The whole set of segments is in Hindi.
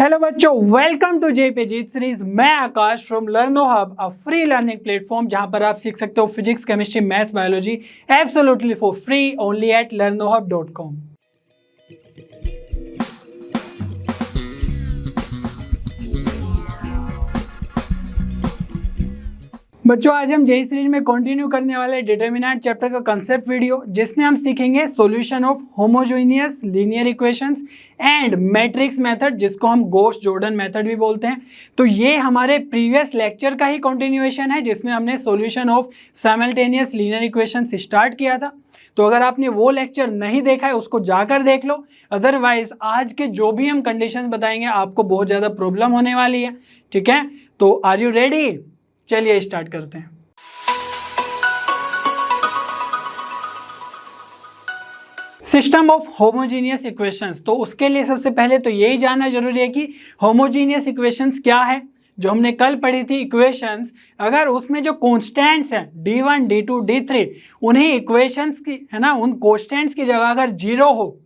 हेलो बच्चों, वेलकम टू जेपीजीत सीरीज। मैं Akash from Learnohub, a free learning platform जहां पर आप सीख सकते हो physics, chemistry, math, biology absolutely for free only at learnohub.com। बच्चों, आज हम जेई सीरीज में कंटिन्यू करने वाले डिटरमिनेंट चैप्टर का कंसेप्ट वीडियो, जिसमें हम सीखेंगे solution of homogeneous linear equations and matrix method, जिसको हम गोश जॉर्डन मेथड भी बोलते हैं। तो ये हमारे प्रीवियस लेक्चर का ही कंटिन्यूएशन है, जिसमें हमने solution of simultaneous linear equations start किया था। तो अगर आपने वो लेक्चर नहीं देखा है उसको जाकर देख लो। अदरवाइज आज के जो भी हम कंडीशंस बताएंगे आपको बहुत ज़्यादा प्रॉब्लम होने वाली है। ठीक है, तो आर यू रेडी? चलिए स्टार्ट करते हैं। सिस्टम ऑफ होमोजीनियस इक्वेशंस, तो उसके लिए सबसे पहले तो यही जानना जरूरी है कि होमोजीनियस इक्वेशंस क्या है। जो हमने कल पढ़ी थी इक्वेशंस, अगर उसमें जो कॉन्स्टेंट्स हैं d1, d2, d3, उन्हीं इक्वेशंस की है ना, उन कॉन्स्टेंट्स की जगह अगर जीरो हो,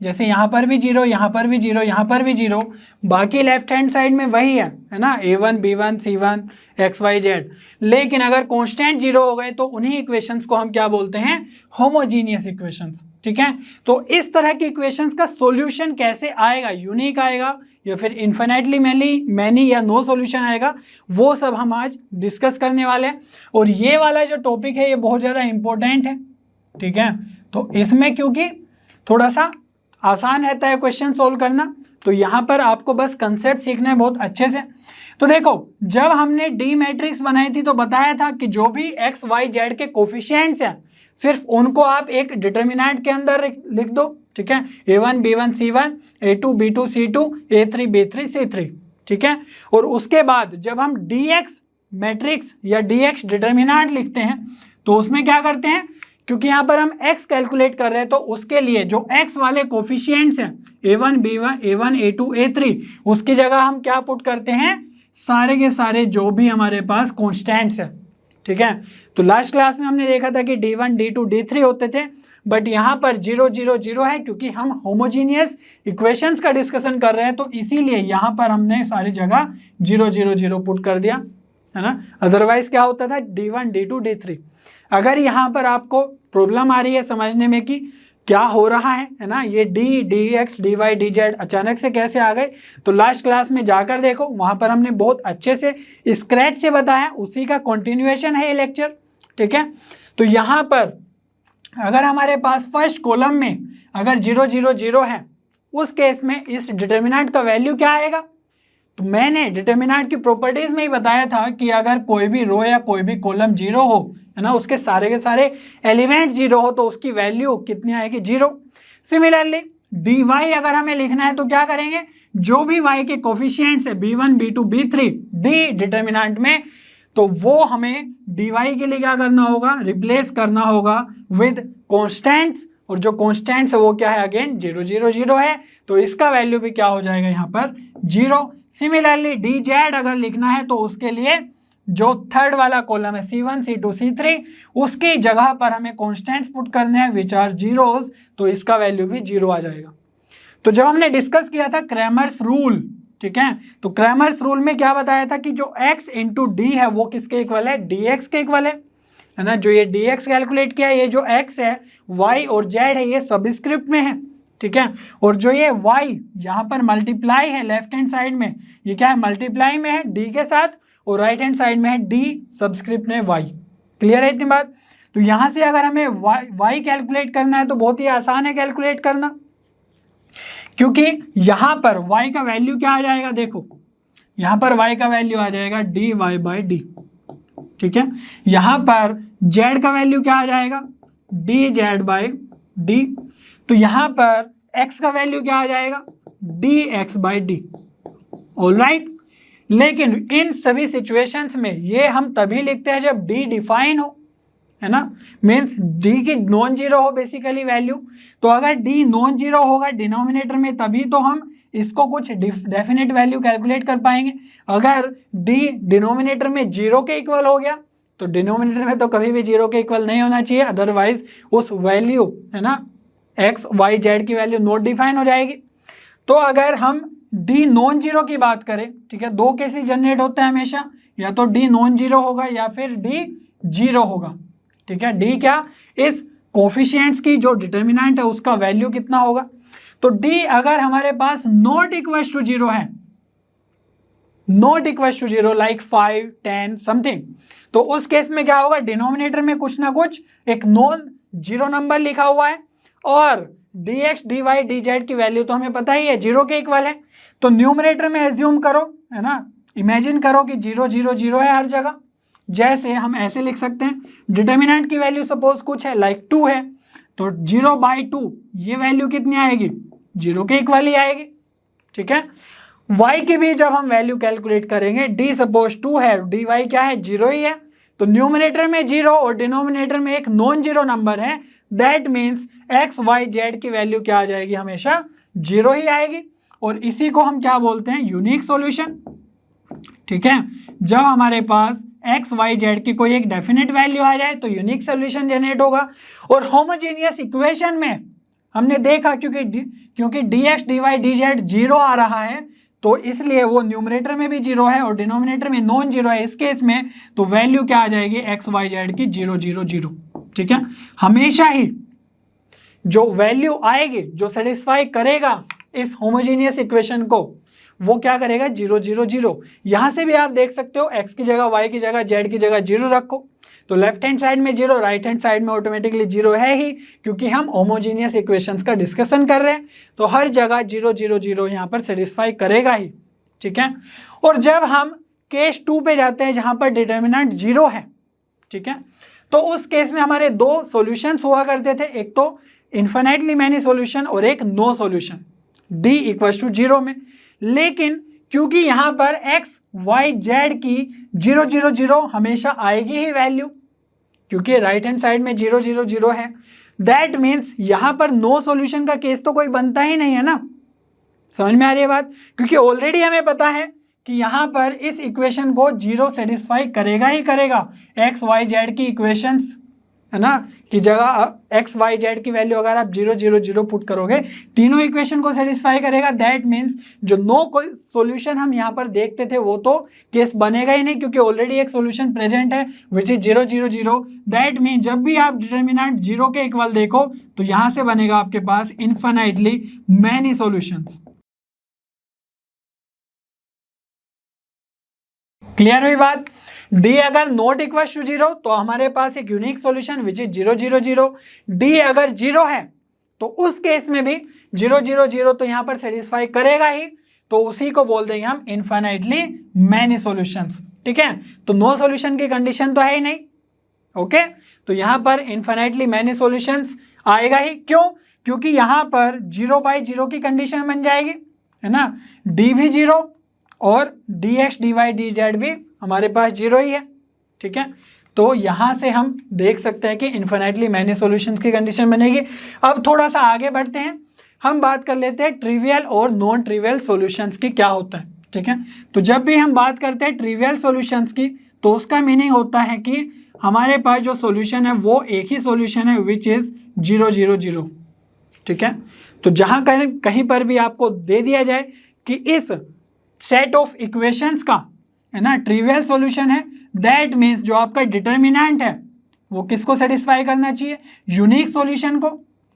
जैसे यहाँ पर भी जीरो, यहाँ पर भी जीरो, यहाँ पर भी जीरो, बाकी लेफ्ट हैंड साइड में वही है ना, a1, b1, c1, x, y, z। लेकिन अगर कांस्टेंट जीरो हो गए तो उन्हीं इक्वेशंस को हम क्या बोलते हैं? Homogeneous equations. ठीक है, तो इस तरह की इक्वेशंस का सॉल्यूशन कैसे आएगा, यूनिक आएगा या फिर इन्फिनेटली मैनी या नो सॉल्यूशन आएगा, वो सब हम आज डिस्कस करने वाले हैं। और ये वाला जो टॉपिक है ये बहुत ज़्यादा इंपॉर्टेंट है। ठीक है, तो इसमें क्योंकि थोड़ा सा आसान रहता है क्वेश्चन सोल्व करना, तो यहाँ पर आपको बस कंसेप्ट सीखना है बहुत अच्छे से। तो देखो, जब हमने डी मैट्रिक्स बनाई थी तो बताया था कि जो भी एक्स वाई जेड के कोफिशिएंट्स हैं सिर्फ उनको आप एक डिटर्मिनेंट के अंदर लिख दो। ठीक है, a1 b1 c1, a2 b2 c2, a3 b3 c3। ठीक है, और उसके बाद जब हम dx मैट्रिक्स या dx डिटर्मिनेंट लिखते हैं तो उसमें क्या करते हैं, क्योंकि यहाँ पर हम x कैलकुलेट कर रहे हैं तो उसके लिए जो x वाले कोफिशिएंट्स हैं a1 b1 a1 a2 a3, उसकी जगह हम क्या पुट करते हैं? सारे के सारे जो भी हमारे पास कॉन्स्टेंट्स हैं। ठीक है, तो लास्ट क्लास में हमने देखा था कि d1 d2 d3 होते थे, बट यहाँ पर 0 0 0 है, क्योंकि हम होमोजीनियस इक्वेशंस का डिस्कशन कर रहे हैं तो इसीलिए यहाँ पर हमने सारी जगह 0 0 0 पुट कर दिया, है ना। अदरवाइज क्या होता था? d1 d2 d3। अगर यहाँ पर आपको प्रॉब्लम आ रही है समझने में कि क्या हो रहा है ना, ये dx dy dz अचानक से कैसे आ गए, तो लास्ट क्लास में जाकर देखो, वहाँ पर हमने बहुत अच्छे से स्क्रैच से बताया, उसी का कंटिन्यूएशन है ये लेक्चर। ठीक है, तो यहाँ पर अगर हमारे पास फर्स्ट कॉलम में अगर 0 0 0 है, उस केस में इस डिटर्मिनेंट का वैल्यू क्या आएगा? तो मैंने डिटर्मिनेंट की प्रॉपर्टीज में ही बताया था कि अगर कोई भी रो या कोई भी कॉलम जीरो हो, है ना, उसके सारे के सारे एलिमेंट जीरो हो, तो उसकी वैल्यू कितनी आएगी? जीरो। सिमिलरली dy अगर हमें लिखना है तो क्या करेंगे? जो भी y के कोफिशिएंट्स है b1 b2 b3 D determinant में, तो वो हमें dy के लिए क्या करना होगा? रिप्लेस करना होगा विद कॉन्स्टेंट्स, और जो कॉन्स्टेंट्स है वो क्या है? अगेन 0 0 0 है, तो इसका वैल्यू भी क्या हो जाएगा यहाँ पर? 0। सिमिलरली dz अगर लिखना है तो उसके लिए जो थर्ड वाला कॉलम है c1 c2 c3, उसकी जगह पर हमें कॉन्स्टेंट्स पुट करने हैं विच आर जीरोज, तो इसका वैल्यू भी 0 आ जाएगा। तो जब हमने डिस्कस किया था क्रैमर्स रूल, ठीक है, तो क्रैमर्स रूल में क्या बताया था कि जो x इंटू डी है वो किसके इक्वल है? dx के इक्वल है ना। जो ये dx कैलकुलेट किया, ये जो x है, y और z है, ये सबस्क्रिप्ट में है। ठीक है, और जो ये y यहाँ पर मल्टीप्लाई है लेफ्ट हैंड साइड में, ये क्या है? मल्टीप्लाई में है d के साथ, और राइट हैंड साइड में है d सबस्क्रिप्ट में y। क्लियर है इतनी बात? तो यहाँ से अगर हमें y कैलकुलेट करना है तो बहुत ही आसान है कैलकुलेट करना, क्योंकि यहाँ पर y का वैल्यू क्या आ जाएगा? देखो, यहाँ पर y का वैल्यू आ जाएगा dy बाई डी। ठीक है, यहाँ पर z का वैल्यू क्या आ जाएगा? dz by D. तो यहाँ पर x का वैल्यू क्या आ जाएगा? dx by D. ऑलराइट, लेकिन इन सभी सिचुएशंस में ये हम तभी लिखते हैं जब d डिफाइन हो, है ना, मीन्स d की नॉन जीरो हो बेसिकली वैल्यू। तो अगर d नॉन जीरो होगा डिनोमिनेटर में, तभी तो हम इसको कुछ डेफिनेट वैल्यू कैलकुलेट कर पाएंगे। अगर d डिनोमिनेटर में जीरो के इक्वल हो गया तो डिनोमिनेटर में तो कभी भी जीरो के इक्वल नहीं होना चाहिए, अदरवाइज उस वैल्यू, है ना, x y z की वैल्यू नॉट डिफाइन हो जाएगी। तो अगर हम डी नॉन जीरो की बात करें, ठीक है, दो केसेस जनरेट होते हैं हमेशा, या तो डी नॉन जीरो होगा या फिर डी जीरो होगा, ठीक है। डी क्या, इस कोफिशिएंट्स की जो डिटर्मिनेंट है उसका वैल्यू कितना होगा। तो डी अगर हमारे पास नॉट इक्वल टू जीरो है, not equal to zero like 5, 10 something, तो उस केस में क्या होगा, डिनोमिनेटर में कुछ ना कुछ एक नॉन जीरो नंबर लिखा हुआ है और dx dy dz की वैल्यू तो हमें पता ही है जीरो के इक्वल है। तो न्यूमरेटर में एज्यूम करो, है ना, इमेजिन करो कि 0 0 0 है हर जगह। जैसे हम ऐसे लिख सकते हैं, डिटर्मिनेंट की वैल्यू सपोज कुछ है लाइक 2 है, तो 0/2 ये वैल्यू कितनी आएगी, 0 के इक्वल ही आएगी, ठीक है। y की भी जब हम वैल्यू कैलकुलेट करेंगे, d सपोज 2 है, dy क्या है, 0 ही है, तो न्यूमरेटर में 0 और डिनोमिनेटर में एक नॉन जीरो नंबर है, that means x y z की वैल्यू क्या आ जाएगी, हमेशा 0 ही आएगी। और इसी को हम क्या बोलते हैं, यूनिक सॉल्यूशन, ठीक है। जब हमारे पास x y z की कोई एक डेफिनेट वैल्यू आ जाए तो यूनिक सॉल्यूशन जनरेट होगा। और होमोजेनियस इक्वेशन में हमने देखा क्योंकि dx dy dz 0 आ रहा है, तो इसलिए वो न्यूमरेटर में भी 0 है और डिनोमिनेटर में नॉन जीरो है। इस केस में तो वैल्यू क्या आ जाएगी, x y z की 0 0 0, ठीक है। हमेशा ही जो वैल्यू आएगी, जो सेटिस्फाई करेगा इस होमोजेनियस इक्वेशन को, वो क्या करेगा, 0 0 0। यहां से भी आप देख सकते हो, x की जगह y की जगह z की जगह 0 रखो, तो लेफ्ट हैंड साइड में 0, राइट हैंड साइड में ऑटोमेटिकली 0 है ही, क्योंकि हम होमोजेनियस इक्वेशंस का डिस्कशन कर रहे हैं। तो हर जगह 0 0 0 यहाँ पर सेटिस्फाई करेगा ही, ठीक है। और जब हम केस 2 पे जाते हैं जहां पर डिटर्मिनेंट 0 है, ठीक है, तो उस केस में हमारे दो सॉल्यूशंस हुआ करते थे, एक तो इन्फिनिटली मैनी सॉल्यूशन और एक no solution, d equal to 0 में। लेकिन क्योंकि यहाँ पर x y z की 0 0 0 हमेशा आएगी ही वैल्यू, क्योंकि राइट हैंड साइड में 0 0 0 है, दैट मीन्स यहाँ पर नो सॉल्यूशन का केस तो कोई बनता ही नहीं है ना। समझ में आ रही है बात, क्योंकि ऑलरेडी हमें पता है कि यहाँ पर इस इक्वेशन को 0 सेटिस्फाई करेगा ही करेगा। x y z की इक्वेशंस, है ना, की जगह x y z की वैल्यू अगर आप 0 0 0 पुट करोगे, तीनों इक्वेशन को सेटिस्फाई करेगा। दैट मीन्स जो नो कोई सॉल्यूशन हम यहाँ पर देखते थे वो तो केस बनेगा ही नहीं, क्योंकि ऑलरेडी एक सॉल्यूशन प्रेजेंट है विच इज 0 0 0। दैट मीन्स जब भी आप डिटर्मिनेंट 0 के इक्वल देखो तो यहाँ से बनेगा आपके पास इन्फिनिटली मैनी सॉल्यूशंस। क्लियर हुई बात। d अगर नॉट इक्वल टू 0 तो हमारे पास एक unique solution which is 0 0 0। d अगर 0 है तो उस केस में भी 0 0 0 तो यहाँ पर सेटिस्फाई करेगा ही, तो उसी को बोल देंगे हम इन्फिनिटली मैनी सॉल्यूशंस, ठीक है। तो नो सॉल्यूशन की कंडीशन तो है ही नहीं, ओके। तो यहाँ पर इन्फिनिटली मैनी सॉल्यूशंस आएगा ही, क्यों, क्योंकि यहाँ पर 0/0 की कंडीशन बन जाएगी, है ना, d भी 0 और dx dy dz भी हमारे पास 0 ही है, ठीक है। तो यहाँ से हम देख सकते हैं कि इन्फिनिटली मैनी सॉल्यूशंस की कंडीशन बनेगी। अब थोड़ा सा आगे बढ़ते हैं, हम बात कर लेते हैं ट्रिवियल और नॉन ट्रिवियल सॉल्यूशंस की क्या होता है, ठीक है। तो जब भी हम बात करते हैं ट्रिवियल सॉल्यूशंस की, तो उसका मीनिंग होता है कि हमारे पास जो सॉल्यूशन है वो एक ही सॉल्यूशन है विच इज़ 0 0 0, ठीक है। तो जहाँ कहीं पर भी आपको दे दिया जाए कि इस सेट ऑफ इक्वेशंस का, है ना, ट्रिवियल सॉल्यूशन है, दैट मीन्स जो आपका डिटर्मिनेंट है वो किसको सेटिस्फाई करना चाहिए, यूनिक सॉल्यूशन को,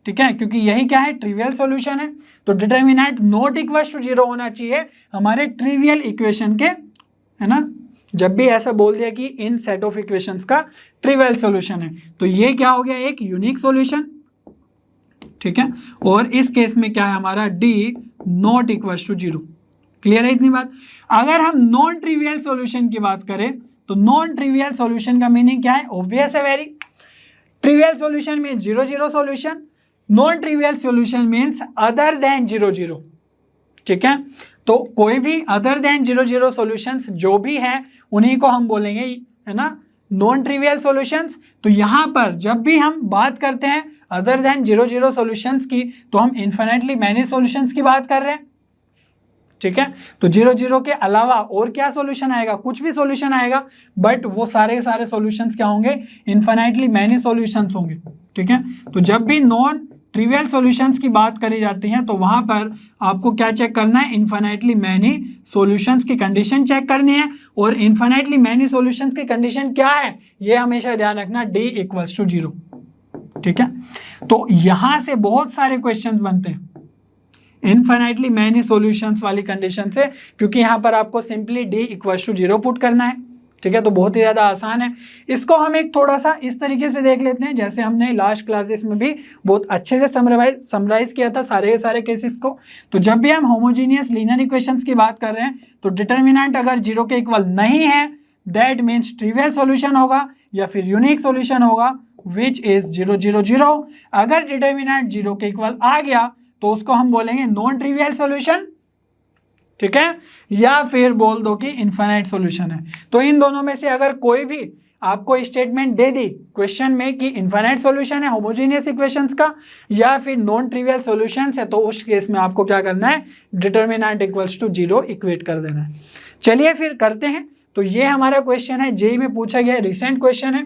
ठीक है, क्योंकि यही क्या है, ट्रिवियल सॉल्यूशन है। तो डिटर्मिनेंट नॉट इक्वल टू 0 होना चाहिए हमारे ट्रिवियल इक्वेशन के, है ना। जब भी ऐसा बोल दिया कि इन सेट ऑफ इक्वेशंस का ट्रिवियल सॉल्यूशन है, तो ये क्या हो गया, एक यूनिक सॉल्यूशन, ठीक है। और इस केस में क्या है हमारा, d not equal to 0। Clear है इतनी बात। अगर हम नॉन ट्रिवियल सॉल्यूशन की बात करें तो नॉन ट्रिवियल सॉल्यूशन का मीनिंग क्या है, ऑब्वियस है very. Trivial solution mean 0 0 solution, non trivial solution means other than 0 0, ठीक है। तो कोई भी अदर देन 0 0 सॉल्यूशंस जो भी हैं उन्हीं को हम बोलेंगे, है ना, नॉन ट्रिवियल सॉल्यूशंस। तो यहाँ पर जब भी हम बात करते हैं अदर देन 0 0 सॉल्यूशंस की, तो हम इन्फिनिटली मैनी सॉल्यूशंस की बात कर रहे हैं, ठीक है। तो 0 0 के अलावा और क्या सॉल्यूशन आएगा, कुछ भी सॉल्यूशन आएगा, बट वो सारे सॉल्यूशंस क्या होंगे, इन्फिनिटली मैनी सॉल्यूशंस होंगे, ठीक है। तो जब भी नॉन ट्रिवियल सॉल्यूशंस की बात करी जाती है तो वहां पर आपको क्या चेक करना है, इन्फिनिटली मैनी सॉल्यूशंस की कंडीशन चेक करनी है। और इन्फिनिटली मैनी सॉल्यूशंस की कंडीशन क्या है, ये हमेशा ध्यान रखना, d इक्वल्स टू 0। ठीक है, तो यहां से बहुत सारे क्वेश्चंस बनते हैं इनफाइनाइटली मैनी सॉल्यूशंस वाली कंडीशन से, क्योंकि यहाँ पर आपको simply d equals to 0 put करना है। ठीक है, तो बहुत ही ज़्यादा आसान है। इसको हम एक थोड़ा सा इस तरीके से देख लेते हैं, जैसे हमने लास्ट क्लासेस में भी बहुत अच्छे से समराइज किया था सारे के सारे केसेस को। तो जब भी हम होमोजीनियस लीनियर इक्वेशंस की बात कर रहे हैं तो डिटर्मिनेंट अगर 0 के इक्वल नहीं है दैट मीन्स ट्रिवियल सॉल्यूशन होगा या फिर यूनिक सॉल्यूशन होगा विच इज 0 0 0। अगर डिटर्मिनेंट 0 के इक्वल आ गया तो उसको हम बोलेंगे नॉन ट्रिवियल सॉल्यूशन। ठीक है, या फिर बोल दो कि इनफाइनाइट सॉल्यूशन है। तो इन दोनों में से अगर कोई भी आपको स्टेटमेंट दे दी क्वेश्चन में कि इनफाइनाइट सॉल्यूशन है होमोजेनियस इक्वेशंस का या फिर नॉन ट्रिवियल सॉल्यूशंस है, तो उस केस में आपको क्या करना है, डिटर्मिनेंट इक्वल्स टू 0 इक्वेट कर देना है। चलिए फिर करते हैं। तो ये हमारा क्वेश्चन है, जेईई में पूछा गया रिसेंट क्वेश्चन है।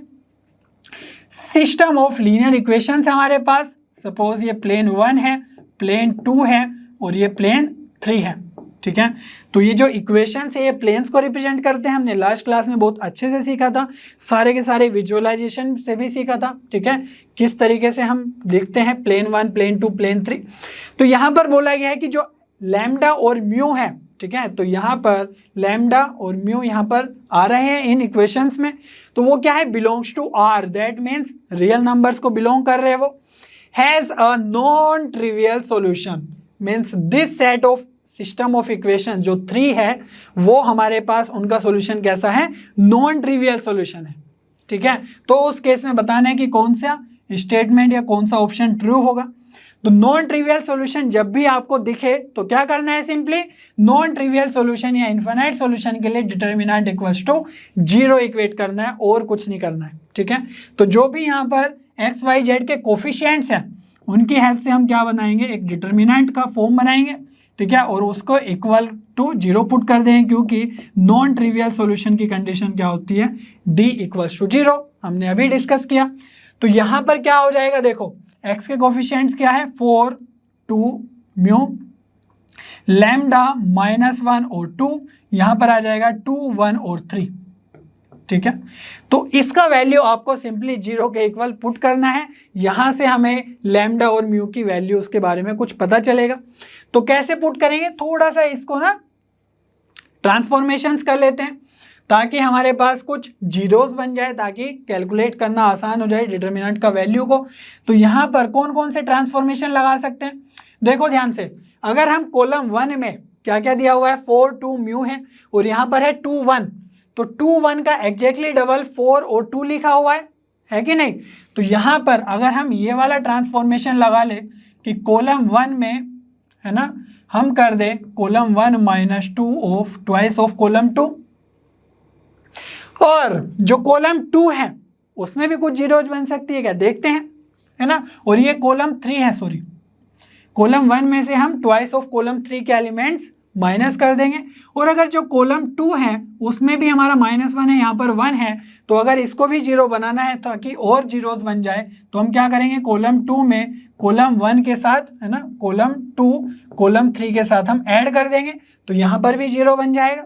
सिस्टम ऑफ लीनियर इक्वेशंस हमारे पास, सपोज ये प्लेन 1 है, प्लेन 2 है और ये प्लेन 3 है। ठीक है, तो ये जो इक्वेशंस है ये प्लेन्स को रिप्रेजेंट करते हैं। हमने लास्ट क्लास में बहुत अच्छे से सीखा था, सारे के सारे विजुअलाइजेशन से भी सीखा था। ठीक है, किस तरीके से हम देखते हैं प्लेन 1, प्लेन 2, प्लेन 3। तो यहाँ पर बोला गया है कि जो लैम्डा और म्यू है, ठीक है, तो यहाँ पर लैम्डा और म्यू यहाँ पर आ रहे हैं इन इक्वेशंस में, तो वो क्या है, belongs to R, that means real numbers को बिलोंग कर रहे हैं वो। Has a non trivial solution means this set of system of equation जो 3 है वो हमारे पास उनका सॉल्यूशन कैसा है, नॉन ट्रिवियल सॉल्यूशन है। ठीक है, तो उस केस में बताना है कि कौन सा स्टेटमेंट या कौन सा ऑप्शन ट्रू होगा। तो नॉन ट्रिवियल सॉल्यूशन जब भी आपको दिखे तो क्या करना है, सिंपली नॉन ट्रिवियल सॉल्यूशन या इनफाइनाइट सॉल्यूशन के लिए डिटर्मिनेंट इक्वल्स टू 0 इक्वेट करना है और कुछ नहीं करना है। ठीक है, तो जो भी यहाँ पर एक्स वाई जेड के कोफिशिएंट्स हैं उनकी हेल्प से हम क्या बनाएंगे, एक डिटर्मिनेंट का फॉर्म बनाएंगे। ठीक है, और उसको इक्वल टू 0 पुट कर दें, क्योंकि नॉन ट्रिवियल सॉल्यूशन की कंडीशन क्या होती है, d इक्वल्स टू 0, हमने अभी डिस्कस किया। तो यहाँ पर क्या हो जाएगा, देखो x के कोफिशिएंट्स क्या है, 4, 2, म्यू, लैम्डा -1 और 2, यहाँ पर आ जाएगा 2, 1 और 3। ठीक है, तो इसका वैल्यू आपको सिंपली 0 के इक्वल पुट करना है। यहाँ से हमें लैम्डा और म्यू की वैल्यूज के बारे में कुछ पता चलेगा। तो कैसे पुट करेंगे, थोड़ा सा इसको ना ट्रांसफॉर्मेशंस कर लेते हैं ताकि हमारे पास कुछ जीरोस बन जाए, ताकि कैलकुलेट करना आसान हो जाए डिटर्मिनेंट का वैल्यू को। तो यहाँ पर कौन कौन से ट्रांसफॉर्मेशन लगा सकते हैं, देखो ध्यान से। अगर हम कॉलम 1 में क्या क्या दिया हुआ है, 4, 2 म्यू है और यहाँ पर है 2, 1, तो 2, 1 का एग्जैक्टली डबल 4 और 2 लिखा हुआ है कि नहीं। तो यहाँ पर अगर हम ये वाला ट्रांसफॉर्मेशन लगा ले कि कॉलम 1 में है ना, हम कर दे column 1 -2 of twice of column 2, और जो कॉलम 2 है उसमें भी कुछ जीरोज बन सकती है क्या, देखते हैं, है ना। और ये कॉलम 3 है, सॉरी कॉलम 1 में से हम ट्वाइस ऑफ कॉलम 3 के एलिमेंट्स माइनस कर देंगे। और अगर जो कॉलम 2 है उसमें भी हमारा -1 है, यहाँ पर 1 है, तो अगर इसको भी 0 बनाना है ताकि और जीरोज बन जाए तो हम क्या करेंगे, कॉलम 2 में कॉलम 1 के साथ, है ना, कॉलम 2 कॉलम 3 के साथ हम ऐड कर देंगे, तो यहाँ पर भी 0 बन जाएगा।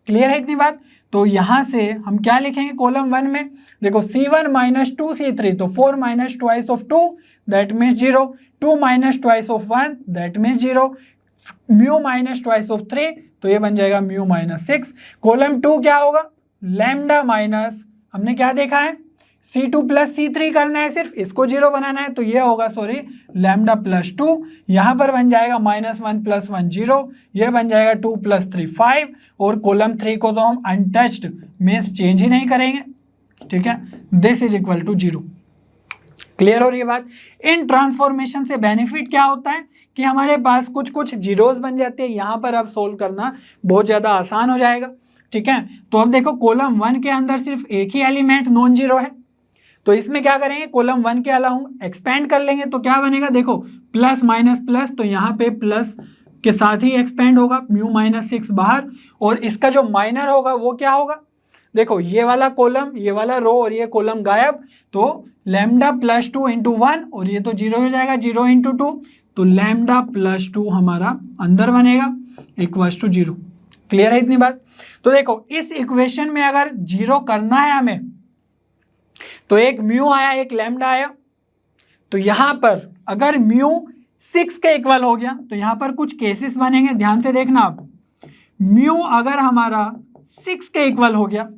क्लियर है इतनी बात। तो यहाँ से हम क्या लिखेंगे कॉलम 1 में, देखो C1 -2 C3, तो 4 - twice of 2 that means 0, 2 - twice of 1 that means 0, mu - twice of 3, तो ये बन जाएगा म्यू -6। कॉलम 2 क्या होगा, लैम्डा माइनस, हमने क्या देखा है, C2 + C3 करना है, सिर्फ इसको 0 बनाना है, तो ये होगा सॉरी लैम्डा +2, यहाँ पर बन जाएगा -1 + 1 0, ये बन जाएगा 2 + 3 5, और कॉलम 3 को तो हम अनटच्ड मीन्स चेंज ही नहीं करेंगे। ठीक है, this is equal to 0। Clear हो रही है बात। इन ट्रांसफॉर्मेशन से बेनिफिट क्या होता है कि हमारे पास कुछ कुछ जीरोस बन जाते हैं, यहाँ पर अब सोल्व करना बहुत ज़्यादा आसान हो जाएगा। ठीक है, तो अब देखो कॉलम 1 के अंदर सिर्फ एक ही एलिमेंट नॉन जीरो है, तो इसमें क्या करेंगे, कॉलम 1 के अलावा एक्सपेंड कर लेंगे, तो क्या बनेगा, देखो प्लस माइनस प्लस, तो यहाँ पे प्लस के साथ ही एक्सपेंड होगा, म्यू -6 बाहर, और इसका जो माइनर होगा वो क्या होगा, देखो ये वाला कॉलम, ये वाला रो और ये कॉलम गायब, तो लैम्डा प्लस 2 इंटू 1 और ये तो 0 हो जाएगा, 0 इंटू 2, तो लैम्डा प्लस 2 हमारा अंदर बनेगा इक्वल्स टू 0। क्लियर है इतनी बात? तो देखो इस इक्वेशन में अगर 0 करना है हमें, तो एक म्यू आया, एक लैम्डा आया, तो यहां पर अगर म्यू 6 के इक्वल हो गया तो यहां पर कुछ केसेस बनेंगे, ध्यान से देखना आप। म्यू अगर हमारा 6 के इक्वल हो गया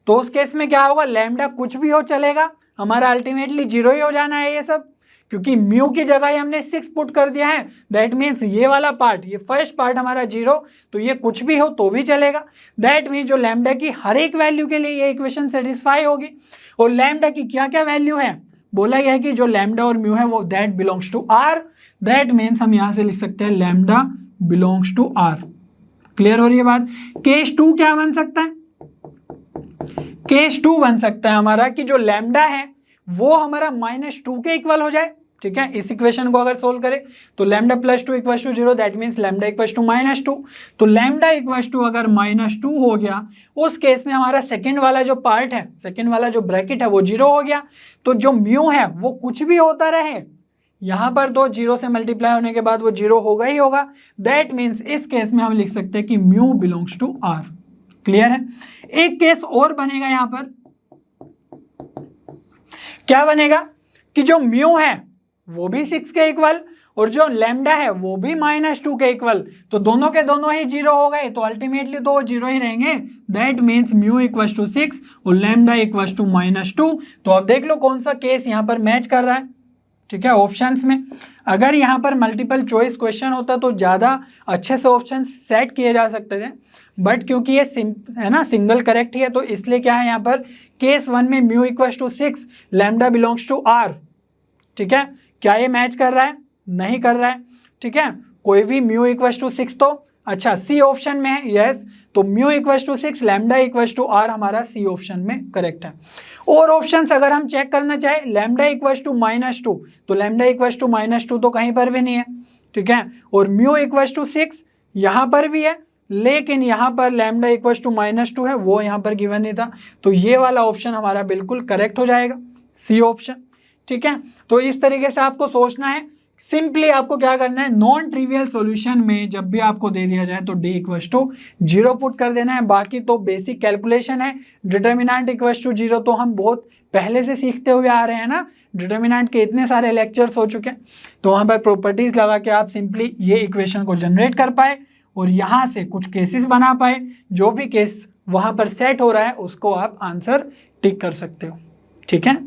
तो उस केस में क्या होगा, लैम्डा कुछ भी हो चलेगा, हमारा अल्टीमेटली 0 ही हो जाना है ये सब, क्योंकि म्यू की जगह ही हमने 6 पुट कर दिया है। दैट मीन्स ये वाला पार्ट, ये फर्स्ट पार्ट हमारा 0, तो ये कुछ भी हो तो भी चलेगा। दैट मीन्स जो लैम्डा की हर एक वैल्यू के लिए ये इक्वेशन सेटिस्फाई होगी। और लैम्डा की क्या क्या वैल्यू है, बोला गया है कि जो लैम्डा और म्यू है वो that belongs to R. That means हम यहां से लिख सकते हैं lambda belongs to R. Clear हो रही है बात? केस 2 क्या बन सकता है? केस 2 बन सकता है हमारा कि जो लैम्डा है वो हमारा -2 के इक्वल हो जाए। ठीक है, इस इक्वेशन को अगर सोल्व करें तो lambda plus 2 equal to 0, that means lambda equal to -2। तो लैम्डा इक्वल टू अगर -2 हो गया, उस केस में हमारा सेकेंड वाला जो पार्ट है, सेकेंड वाला जो ब्रैकेट है वो 0 हो गया। तो जो म्यू है वो कुछ भी होता रहे, यहाँ पर तो 0 से मल्टीप्लाई होने के बाद वो 0 होगा ही होगा। दैट मीन्स इस केस में हम लिख सकते हैं कि mu belongs to R. Clear है? एक केस और बनेगा यहाँ पर, क्या बनेगा कि जो म्यू है वो भी 6 के इक्वल और जो लैम्डा है वो भी -2 के इक्वल, तो दोनों के दोनों ही 0 हो गए, तो अल्टीमेटली तो 0 ही रहेंगे। That means mu equal to 6 और लैम्डा इक्वल टू -2। तो अब देख लो कौन सा केस यहाँ पर मैच कर रहा है। ठीक है, ऑप्शंस में अगर यहाँ पर मल्टीपल चॉइस क्वेश्चन होता तो ज़्यादा अच्छे से ऑप्शन सेट किए जा सकते थे, बट क्योंकि ये है ना सिंगल करेक्ट ही है, तो इसलिए क्या है यहाँ पर केस 1 में mu equal to 6, lambda belongs to R. ठीक है, क्या ये मैच कर रहा है? नहीं कर रहा है। ठीक है, कोई भी म्यू इक्वल टू 6 तो अच्छा सी ऑप्शन में है, यस, तो mu equal to 6, lambda equal to R हमारा सी ऑप्शन में करेक्ट है। और ऑप्शंस अगर हम चेक करना चाहे, लैम्डा इक्वल टू -2, तो लैम्डा इक्वल टू -2 तो कहीं पर भी नहीं है। ठीक है, और म्यू इक्वल टू 6 यहाँ पर भी है, लेकिन यहाँ पर लैम्डा इक्वल टू -2 है, वो यहाँ पर गिवन नहीं था, तो ये वाला ऑप्शन हमारा बिल्कुल करेक्ट हो जाएगा, सी ऑप्शन। ठीक है, तो इस तरीके से आपको सोचना है। सिंपली आपको क्या करना है, नॉन ट्रिवियल सॉल्यूशन में जब भी आपको दे दिया जाए तो d इक्वल टू 0 पुट कर देना है। बाकी तो बेसिक कैलकुलेशन है। डिटर्मिनेंट इक्वल टू 0 तो हम बहुत पहले से सीखते हुए आ रहे हैं ना, डिटर्मिनेंट के इतने सारे लेक्चर्स हो चुके हैं, तो वहाँ पर प्रॉपर्टीज लगा के आप सिंपली ये इक्वेशन को जनरेट कर पाए और यहाँ से कुछ केसेस बना पाए। जो भी केस वहाँ पर सेट हो रहा है उसको आप आंसर टिक कर सकते हो। ठीक है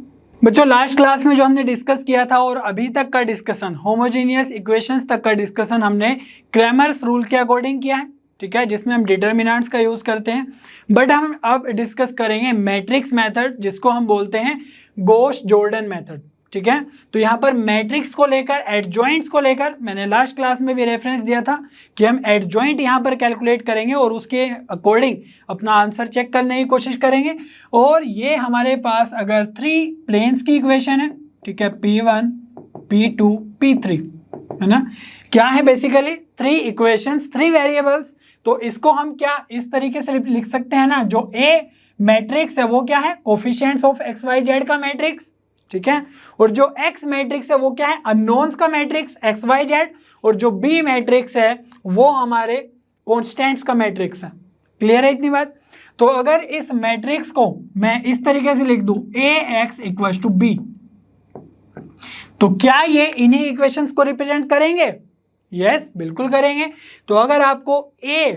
बच्चों, लास्ट क्लास में जो हमने डिस्कस किया था और अभी तक का डिस्कशन, होमोजेनियस इक्वेशंस तक का डिस्कशन हमने क्रैमर्स रूल के अकॉर्डिंग किया है। ठीक है, जिसमें हम डिटर्मिनेंट्स का यूज़ करते हैं, बट हम अब डिस्कस करेंगे मैट्रिक्स मेथड, जिसको हम बोलते हैं गोश जॉर्डन मेथड। ठीक है, तो यहाँ पर मैट्रिक्स को लेकर, एडजॉइंट्स को लेकर, मैंने लास्ट क्लास में भी रेफरेंस दिया था कि हम एडजॉइंट यहाँ पर कैलकुलेट करेंगे और उसके अकॉर्डिंग अपना आंसर चेक करने की कोशिश करेंगे। और ये हमारे पास अगर 3 प्लेन्स की इक्वेशन है, ठीक है, P1, P2, P3 है ना, क्या है बेसिकली 3 इक्वेशंस, 3 वेरिएबल्स। तो इसको हम क्या इस तरीके से लिख सकते हैं ना, जो A मैट्रिक्स है वो क्या है, coefficients of X Y Z का मैट्रिक्स। ठीक है, और जो X मैट्रिक्स है वो क्या है, अननोन्स का मैट्रिक्स एक्स वाई जेड, और जो B मैट्रिक्स है वो हमारे कॉन्स्टेंट्स का मैट्रिक्स है। क्लियर है इतनी बात? तो अगर इस मैट्रिक्स को मैं इस तरीके से लिख दूं AX इक्वल टू B, तो क्या ये इन्हीं इक्वेशंस को रिप्रेजेंट करेंगे? यस, बिल्कुल करेंगे। तो अगर आपको A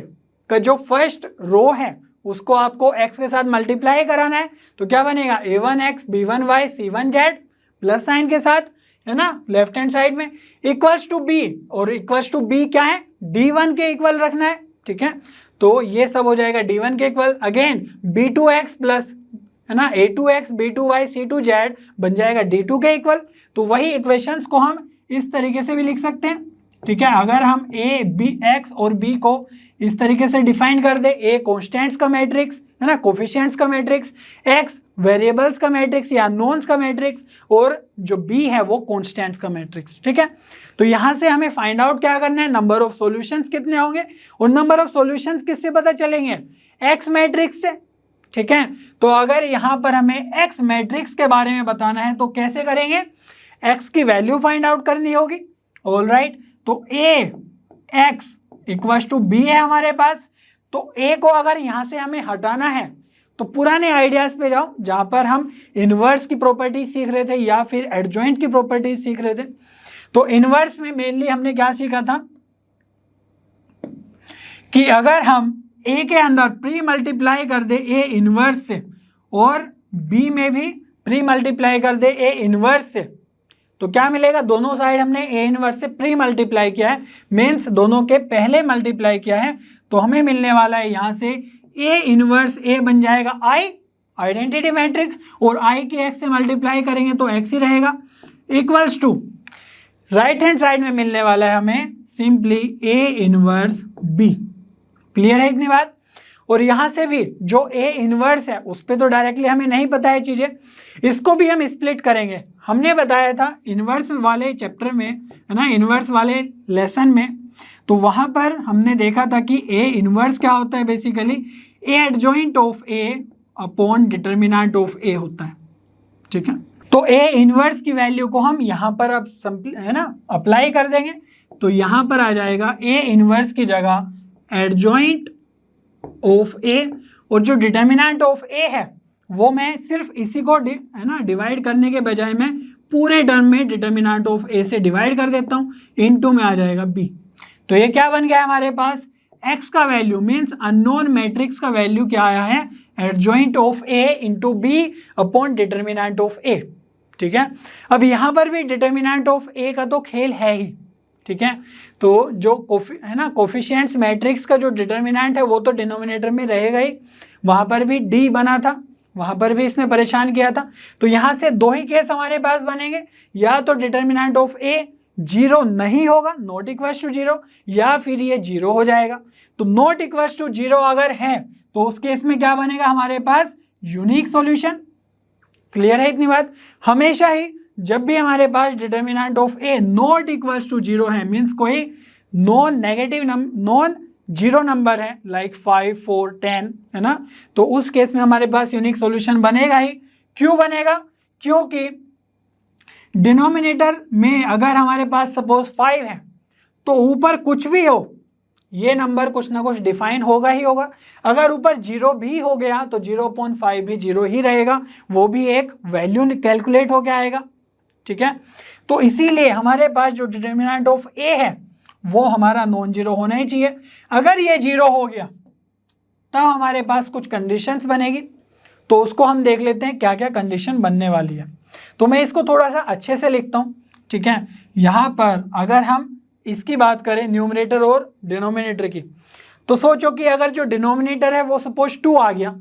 का जो फर्स्ट रो है उसको आपको x के साथ मल्टीप्लाई कराना है, तो क्या बनेगा, a1x b1y c1z plus sign के साथ, है ना, लेफ्ट हैंड साइड में, इक्वल्स टू b, और इक्वल्स टू b क्या है, d1 के इक्वल रखना है। ठीक है, तो ये सब हो जाएगा d1 के इक्वल। अगेन b2x प्लस, है ना, a2x b2y c2z बन जाएगा d2 के इक्वल। तो वही इक्वेशंस को हम इस तरीके से भी लिख सकते हैं। ठीक है, अगर हम a b x और b को इस तरीके से डिफाइन कर दे, a कॉन्स्टेंट्स का मैट्रिक्स, है ना, कोफिशिएंट्स का मैट्रिक्स, x वेरिएबल्स का मैट्रिक्स या नोन्स का मैट्रिक्स, और जो b है वो कॉन्स्टेंट्स का मैट्रिक्स। ठीक है, तो यहाँ से हमें फाइंड आउट क्या करना है, नंबर ऑफ सॉल्यूशंस कितने होंगे, और नंबर ऑफ सॉल्यूशंस किससे पता चलेंगे, x मैट्रिक्स से। ठीक है। तो अगर यहाँ पर हमें एक्स मैट्रिक्स के बारे में बताना है तो कैसे करेंगे, एक्स की वैल्यू फाइंड आउट करनी होगी। ऑल राइट, तो ए एक्स इक्वल्स टू बी है हमारे पास। तो ए को अगर यहाँ से हमें हटाना है तो पुराने आइडियाज पे जाओ जहाँ पर हम इनवर्स की प्रॉपर्टीज सीख रहे थे या फिर एडजॉइंट की प्रॉपर्टीज सीख रहे थे। तो इनवर्स में मेनली हमने क्या सीखा था कि अगर हम ए के अंदर प्री मल्टीप्लाई कर दे ए इनवर्स से और बी में भी प्री मल्टीप्लाई कर दे ए इनवर्स से, तो क्या मिलेगा, दोनों साइड हमने ए इनवर्स से प्री मल्टीप्लाई किया है, मीन्स दोनों के पहले मल्टीप्लाई किया है, तो हमें मिलने वाला है यहाँ से ए इनवर्स ए बन जाएगा आई, आइडेंटिटी मैट्रिक्स, और आई की एक्स से मल्टीप्लाई करेंगे तो एक्स ही रहेगा, equals to right hand side में मिलने वाला है हमें simply A inverse B. Clear है इतनी बात। और यहाँ से भी जो ए इनवर्स है उस पर तो डायरेक्टली हमें नहीं पता है चीज़ें, इसको भी हम स्प्लिट करेंगे। हमने बताया था इनवर्स वाले चैप्टर में, है ना, इनवर्स वाले लेसन में, तो वहाँ पर हमने देखा था कि ए इनवर्स क्या होता है, basically A adjoint of A upon determinant of A होता है। ठीक है, तो ए इनवर्स की वैल्यू को हम यहाँ पर अब है ना अप्लाई कर देंगे, तो यहाँ पर आ जाएगा ए इनवर्स की जगह एडजॉइंट ऑफ ए, और जो डिटर्मिनेंट ऑफ ए है वो मैं सिर्फ इसी को है ना डिवाइड करने के बजाय मैं पूरे टर्म में डिटर्मिनेंट ऑफ ए से डिवाइड कर देता हूँ, इनटू में आ जाएगा बी। तो ये क्या बन गया हमारे पास, एक्स का वैल्यू मीन्स अननोन मैट्रिक्स का वैल्यू क्या आया है, adjoint of A into B upon determinant of A. ठीक है, अब यहाँ पर भी डिटर्मिनेंट ऑफ ए का तो खेल है ही। ठीक है, तो जो है ना कोफिशिएंट्स मैट्रिक्स का जो डिटर्मिनेंट है वो तो डिनोमिनेटर में रहेगा ही, वहाँ पर भी डी बना था, वहाँ पर भी इसने परेशान किया था। तो यहाँ से दो ही केस हमारे पास बनेंगे, या तो डिटर्मिनेंट ऑफ ए जीरो नहीं होगा, नॉट इक्वल्स टू जीरो, या फिर ये जीरो हो जाएगा। तो नॉट इक्वल्स टू जीरो अगर है तो उस केस में क्या बनेगा हमारे पास, यूनिक सॉल्यूशन। क्लियर है इतनी बात। हमेशा ही जब भी हमारे पास determinant of A not equals to zero है, मीन्स कोई non negative non zero number है लाइक 5, 4, 10, है ना, तो उस केस में हमारे पास यूनिक सॉल्यूशन बनेगा ही। क्यों बनेगा, क्योंकि डिनोमिनेटर में अगर हमारे पास सपोज 5 है तो ऊपर कुछ भी हो ये नंबर कुछ ना कुछ डिफाइन होगा ही होगा। अगर ऊपर जीरो भी हो गया तो 0.5 भी जीरो ही रहेगा, वो भी एक वैल्यू कैलकुलेट होकर आएगा। ठीक है, तो इसीलिए हमारे पास जो डिटर्मिनेंट ऑफ ए है वो हमारा नॉन जीरो होना ही चाहिए। अगर ये जीरो हो गया तब हमारे पास कुछ कंडीशंस बनेगी, तो उसको हम देख लेते हैं क्या क्या कंडीशन बनने वाली है। तो मैं इसको थोड़ा सा अच्छे से लिखता हूँ। ठीक है, यहाँ पर अगर हम इसकी बात करें न्यूमरेटर और डिनोमिनेटर की, तो सोचो कि अगर जो डिनोमिनेटर है वो सपोज 2 आ गया,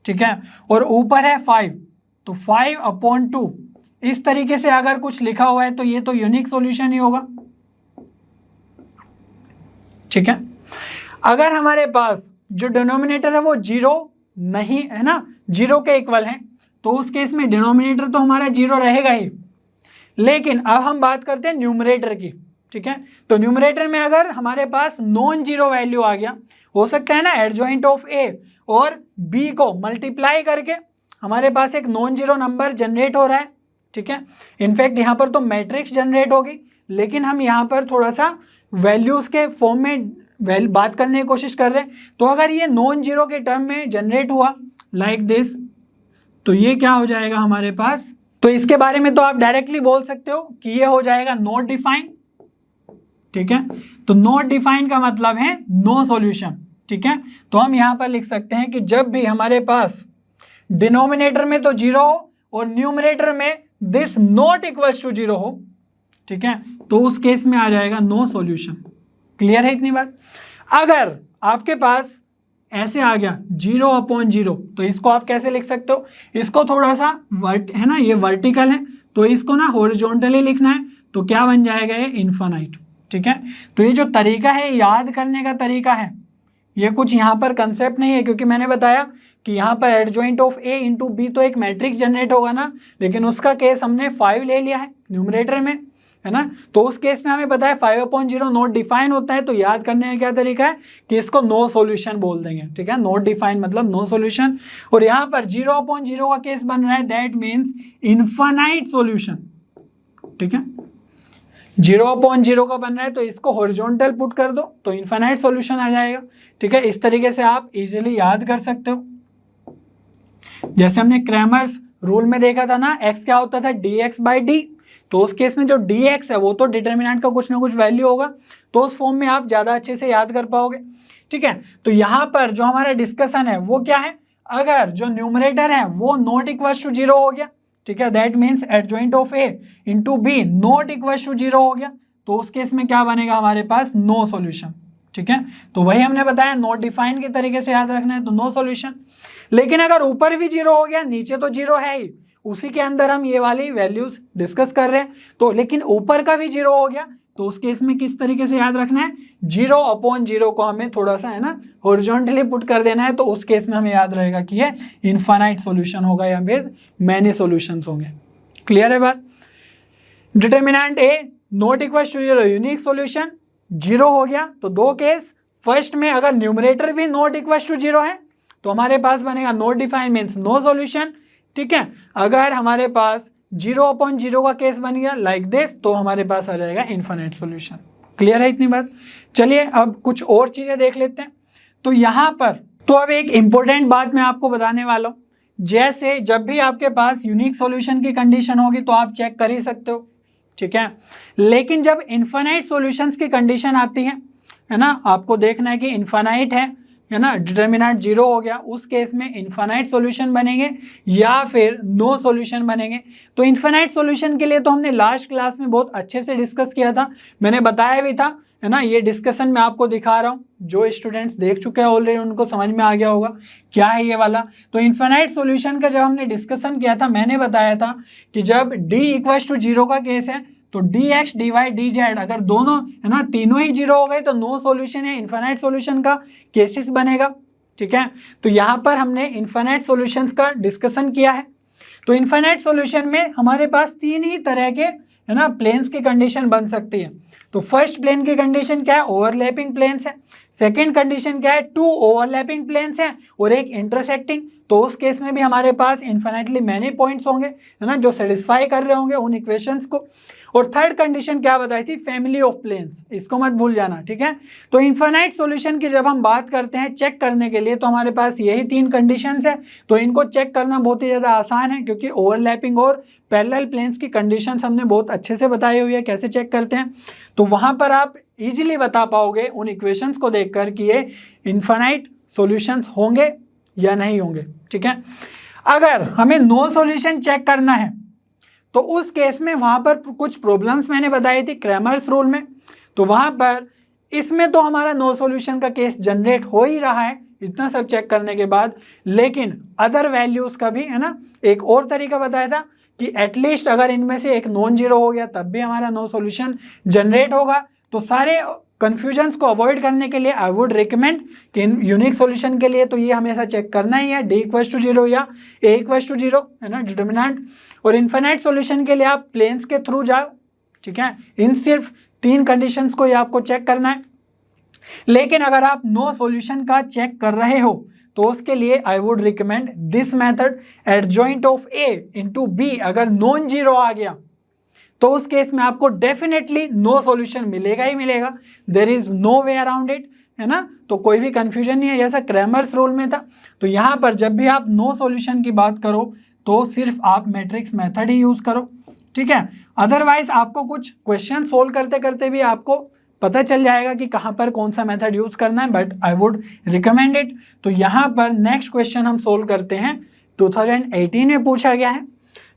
ठीक है, और ऊपर है 5, तो 5/2 इस तरीके से अगर कुछ लिखा हुआ है तो ये तो यूनिक सॉल्यूशन ही होगा। ठीक है, अगर हमारे पास जो डिनोमिनेटर है वो जीरो नहीं है ना, जीरो के इक्वल है, तो उस केस में डिनोमिनेटर तो हमारा जीरो रहेगा ही। लेकिन अब हम बात करते हैं न्यूमरेटर की। ठीक है, तो न्यूमरेटर में अगर हमारे पास नॉन जीरो वैल्यू आ गया, हो सकता है ना एडजॉइंट ऑफ ए और बी को मल्टीप्लाई करके हमारे पास एक नॉन जीरो नंबर जनरेट हो रहा है। ठीक है, इनफैक्ट यहाँ पर तो मैट्रिक्स जनरेट होगी, लेकिन हम यहाँ पर थोड़ा सा वैल्यूज़ के फॉर्म में बात करने की कोशिश कर रहे हैं। तो अगर ये नॉन जीरो के टर्म में जनरेट हुआ लाइक दिस, तो ये क्या हो जाएगा हमारे पास, तो इसके बारे में तो आप डायरेक्टली बोल सकते हो कि ये हो जाएगा नॉट डिफाइंड। ठीक है, तो नॉट डिफाइंड का मतलब है नो सॉल्यूशन। ठीक है, तो हम यहाँ पर लिख सकते हैं कि जब भी हमारे पास डिनोमिनेटर में तो जीरो हो और न्यूमरेटर में this not equals to zero हो, ठीक है, तो उस केस में आ जाएगा नो सॉल्यूशन। क्लियर है इतनी बात। अगर आपके पास ऐसे आ गया 0/0, तो इसको आप कैसे लिख सकते हो, इसको थोड़ा सा है ना, ये वर्टिकल है तो इसको ना हॉरिजॉन्टली लिखना है, तो क्या बन जाएगा ये इन्फिनाइट। ठीक है, तो ये जो तरीका है याद करने का तरीका है, ये कुछ यहाँ पर कंसेप्ट नहीं है, क्योंकि मैंने बताया कि यहाँ पर adjoint of A into B तो एक मैट्रिक्स जनरेट होगा ना, लेकिन उसका केस हमने 5 ले लिया है न्यूमरेटर में, है ना। तो उस केस में हमें पता है 5/0 नॉट डिफाइन होता है, तो याद करने का क्या तरीका है कि इसको नो सॉल्यूशन बोल देंगे, ठीक है। नॉट डिफाइन मतलब नो सॉल्यूशन। और यहाँ पर 0/0 का केस बन रहा है, दैट मीन्स इनफाइनाइट सॉल्यूशन, ठीक है। 0/0 का बन रहा है तो इसको हॉरिजॉन्टल पुट कर दो तो इनफाइनाइट सॉल्यूशन आ जाएगा, ठीक है। इस तरीके से आप इजीली याद कर सकते हो। जैसे हमने क्रैमर्स रूल में देखा था ना, x क्या होता था dx/d, तो उस केस में जो dx है वो तो डिटर्मिनेंट का कुछ ना कुछ वैल्यू होगा, तो उस फॉर्म में आप ज़्यादा अच्छे से याद कर पाओगे, ठीक है। तो यहाँ पर जो हमारा डिस्कशन है वो क्या है, अगर जो न्यूमरेटर है वो नॉट इक्वल टू 0 हो गया, ठीक है, that means adjoint of a into B not equal to 0 हो गया, तो उस केस में क्या बनेगा हमारे पास, नो सॉल्यूशन, ठीक है। तो वही हमने बताया नॉट डिफाइन के तरीके से याद रखना है, तो नो सॉल्यूशन। लेकिन अगर ऊपर भी 0 हो गया, नीचे तो 0 है ही, उसी के अंदर हम ये वाली वैल्यूज डिस्कस कर रहे हैं, तो लेकिन ऊपर का भी 0 हो गया, तो उस केस में किस तरीके से याद रखना है, 0/0 को हमें थोड़ा सा है ना हॉरिजॉन्टली पुट कर देना है, तो उस केस में हमें याद रहेगा कि ये इनफाइनाइट सॉल्यूशन होगा या फिर मैनी सॉल्यूशंस होंगे। क्लियर है बात। Determinant A not equal to 0 unique solution 0 हो गया, तो दो केस, फर्स्ट में अगर न्यूमरेटर भी नॉट इक्वल टू 0 है तो हमारे पास बनेगा not define means no solution, ठीक है। अगर हमारे पास 0/0 का केस बन गया लाइक दिस, तो हमारे पास आ जाएगा इनफाइनाइट सॉल्यूशन। क्लियर है इतनी बात। चलिए अब कुछ और चीजें देख लेते हैं। तो यहाँ पर तो अब एक इंपॉर्टेंट बात मैं आपको बताने वाला हूँ, जैसे जब भी आपके पास यूनिक सॉल्यूशन की कंडीशन होगी तो आप चेक कर ही सकते हो, ठीक है। लेकिन जब इनफाइनाइट सॉल्यूशंस की कंडीशन आती है ना, आपको देखना है कि इनफाइनाइट है ना, डिटर्मिनेंट 0 हो गया, उस केस में इनफाइनाइट सॉल्यूशन बनेंगे या फिर नो सॉल्यूशन बनेंगे। तो इनफाइनाइट सॉल्यूशन के लिए तो हमने लास्ट क्लास में बहुत अच्छे से डिस्कस किया था, मैंने बताया भी था, है ना। ये डिस्कशन मैं आपको दिखा रहा हूँ, जो स्टूडेंट्स देख चुके हैं ऑलरेडी उनको समझ में आ गया होगा क्या है ये वाला। तो इनफाइनाइट सॉल्यूशन का जब हमने डिस्कशन किया था, मैंने बताया था कि जब d इक्वल टू 0 का केस है तो dx dy dz अगर दोनों है ना तीनों ही 0 हो गए तो नो सॉल्यूशन है, इनफाइनाइट सॉल्यूशन का केसेस बनेगा, ठीक है। तो यहाँ पर हमने इनफाइनाइट सॉल्यूशंस का डिस्कशन किया है। तो इनफाइनाइट सॉल्यूशन में हमारे पास तीन ही तरह के है ना प्लेन्स की कंडीशन बन सकती है। तो फर्स्ट प्लेन की कंडीशन क्या है, ओवरलैपिंग प्लेन्स है। सेकेंड कंडीशन क्या है, 2 ओवरलैपिंग प्लेन्स है और एक इंटरसेक्टिंग, तो उस केस में भी हमारे पास इन्फिनिटली मैनी पॉइंट्स होंगे, है ना, जो सेटिस्फाई कर रहे होंगे उन इक्वेशंस को। और थर्ड कंडीशन क्या बताई थी, फैमिली ऑफ प्लेन्स, इसको मत भूल जाना, ठीक है। तो इनफाइनाइट सॉल्यूशन की जब हम बात करते हैं चेक करने के लिए, तो हमारे पास यही तीन कंडीशंस है। तो इनको चेक करना बहुत ही ज़्यादा आसान है, क्योंकि ओवरलैपिंग और पैरेलल प्लेन्स की कंडीशंस हमने बहुत अच्छे से बताई हुई है कैसे चेक करते हैं। तो वहाँ पर आप इजीली बता पाओगे उन इक्वेशंस को देखकर कि ये इनफाइनाइट सॉल्यूशंस होंगे या नहीं होंगे, ठीक है। अगर हमें नो सॉल्यूशन चेक करना है तो उस केस में वहाँ पर कुछ प्रॉब्लम्स मैंने बताई थी क्रैमर्स रूल में। तो वहाँ पर इसमें तो हमारा नो सॉल्यूशन का केस जनरेट हो ही रहा है इतना सब चेक करने के बाद, लेकिन अदर वैल्यूज़ का भी, है ना, एक और तरीका बताया था कि एटलीस्ट अगर इनमें से एक नॉन जीरो हो गया तब भी हमारा नो सॉल्यूशन जनरेट होगा। तो सारे कन्फ्यूजन्स को अवॉइड करने के लिए आई वुड रिकमेंड कि यूनिक सॉल्यूशन के लिए तो ये हमेशा चेक करना ही है, d इक्वल टू 0 या a इक्वल टू 0, है ना, डिटर्मिनेंट। और इनफाइनाइट सॉल्यूशन के लिए आप प्लेन्स के थ्रू जाओ, ठीक है। इन सिर्फ तीन कंडीशंस को ये आपको चेक करना है। लेकिन अगर आप नो सॉल्यूशन का चेक कर रहे हो तो उसके लिए I would recommend this method, adjoint of a into b। अगर नॉन जीरो आ गया तो उस केस में आपको डेफिनेटली नो सॉल्यूशन मिलेगा ही मिलेगा, there is no way around it, है ना। तो कोई भी कंफ्यूजन नहीं है, जैसा क्रैमर्स रूल में था। तो यहाँ पर जब भी आप नो सॉल्यूशन की बात करो तो सिर्फ आप मैट्रिक्स मेथड ही यूज़ करो, ठीक है। अदरवाइज आपको कुछ क्वेश्चन सोल्व करते करते भी आपको पता चल जाएगा कि कहाँ पर कौन सा मेथड यूज़ करना है, but I would recommend it. तो यहाँ पर नेक्स्ट क्वेश्चन हम सोल्व करते हैं, 2018 में पूछा गया है,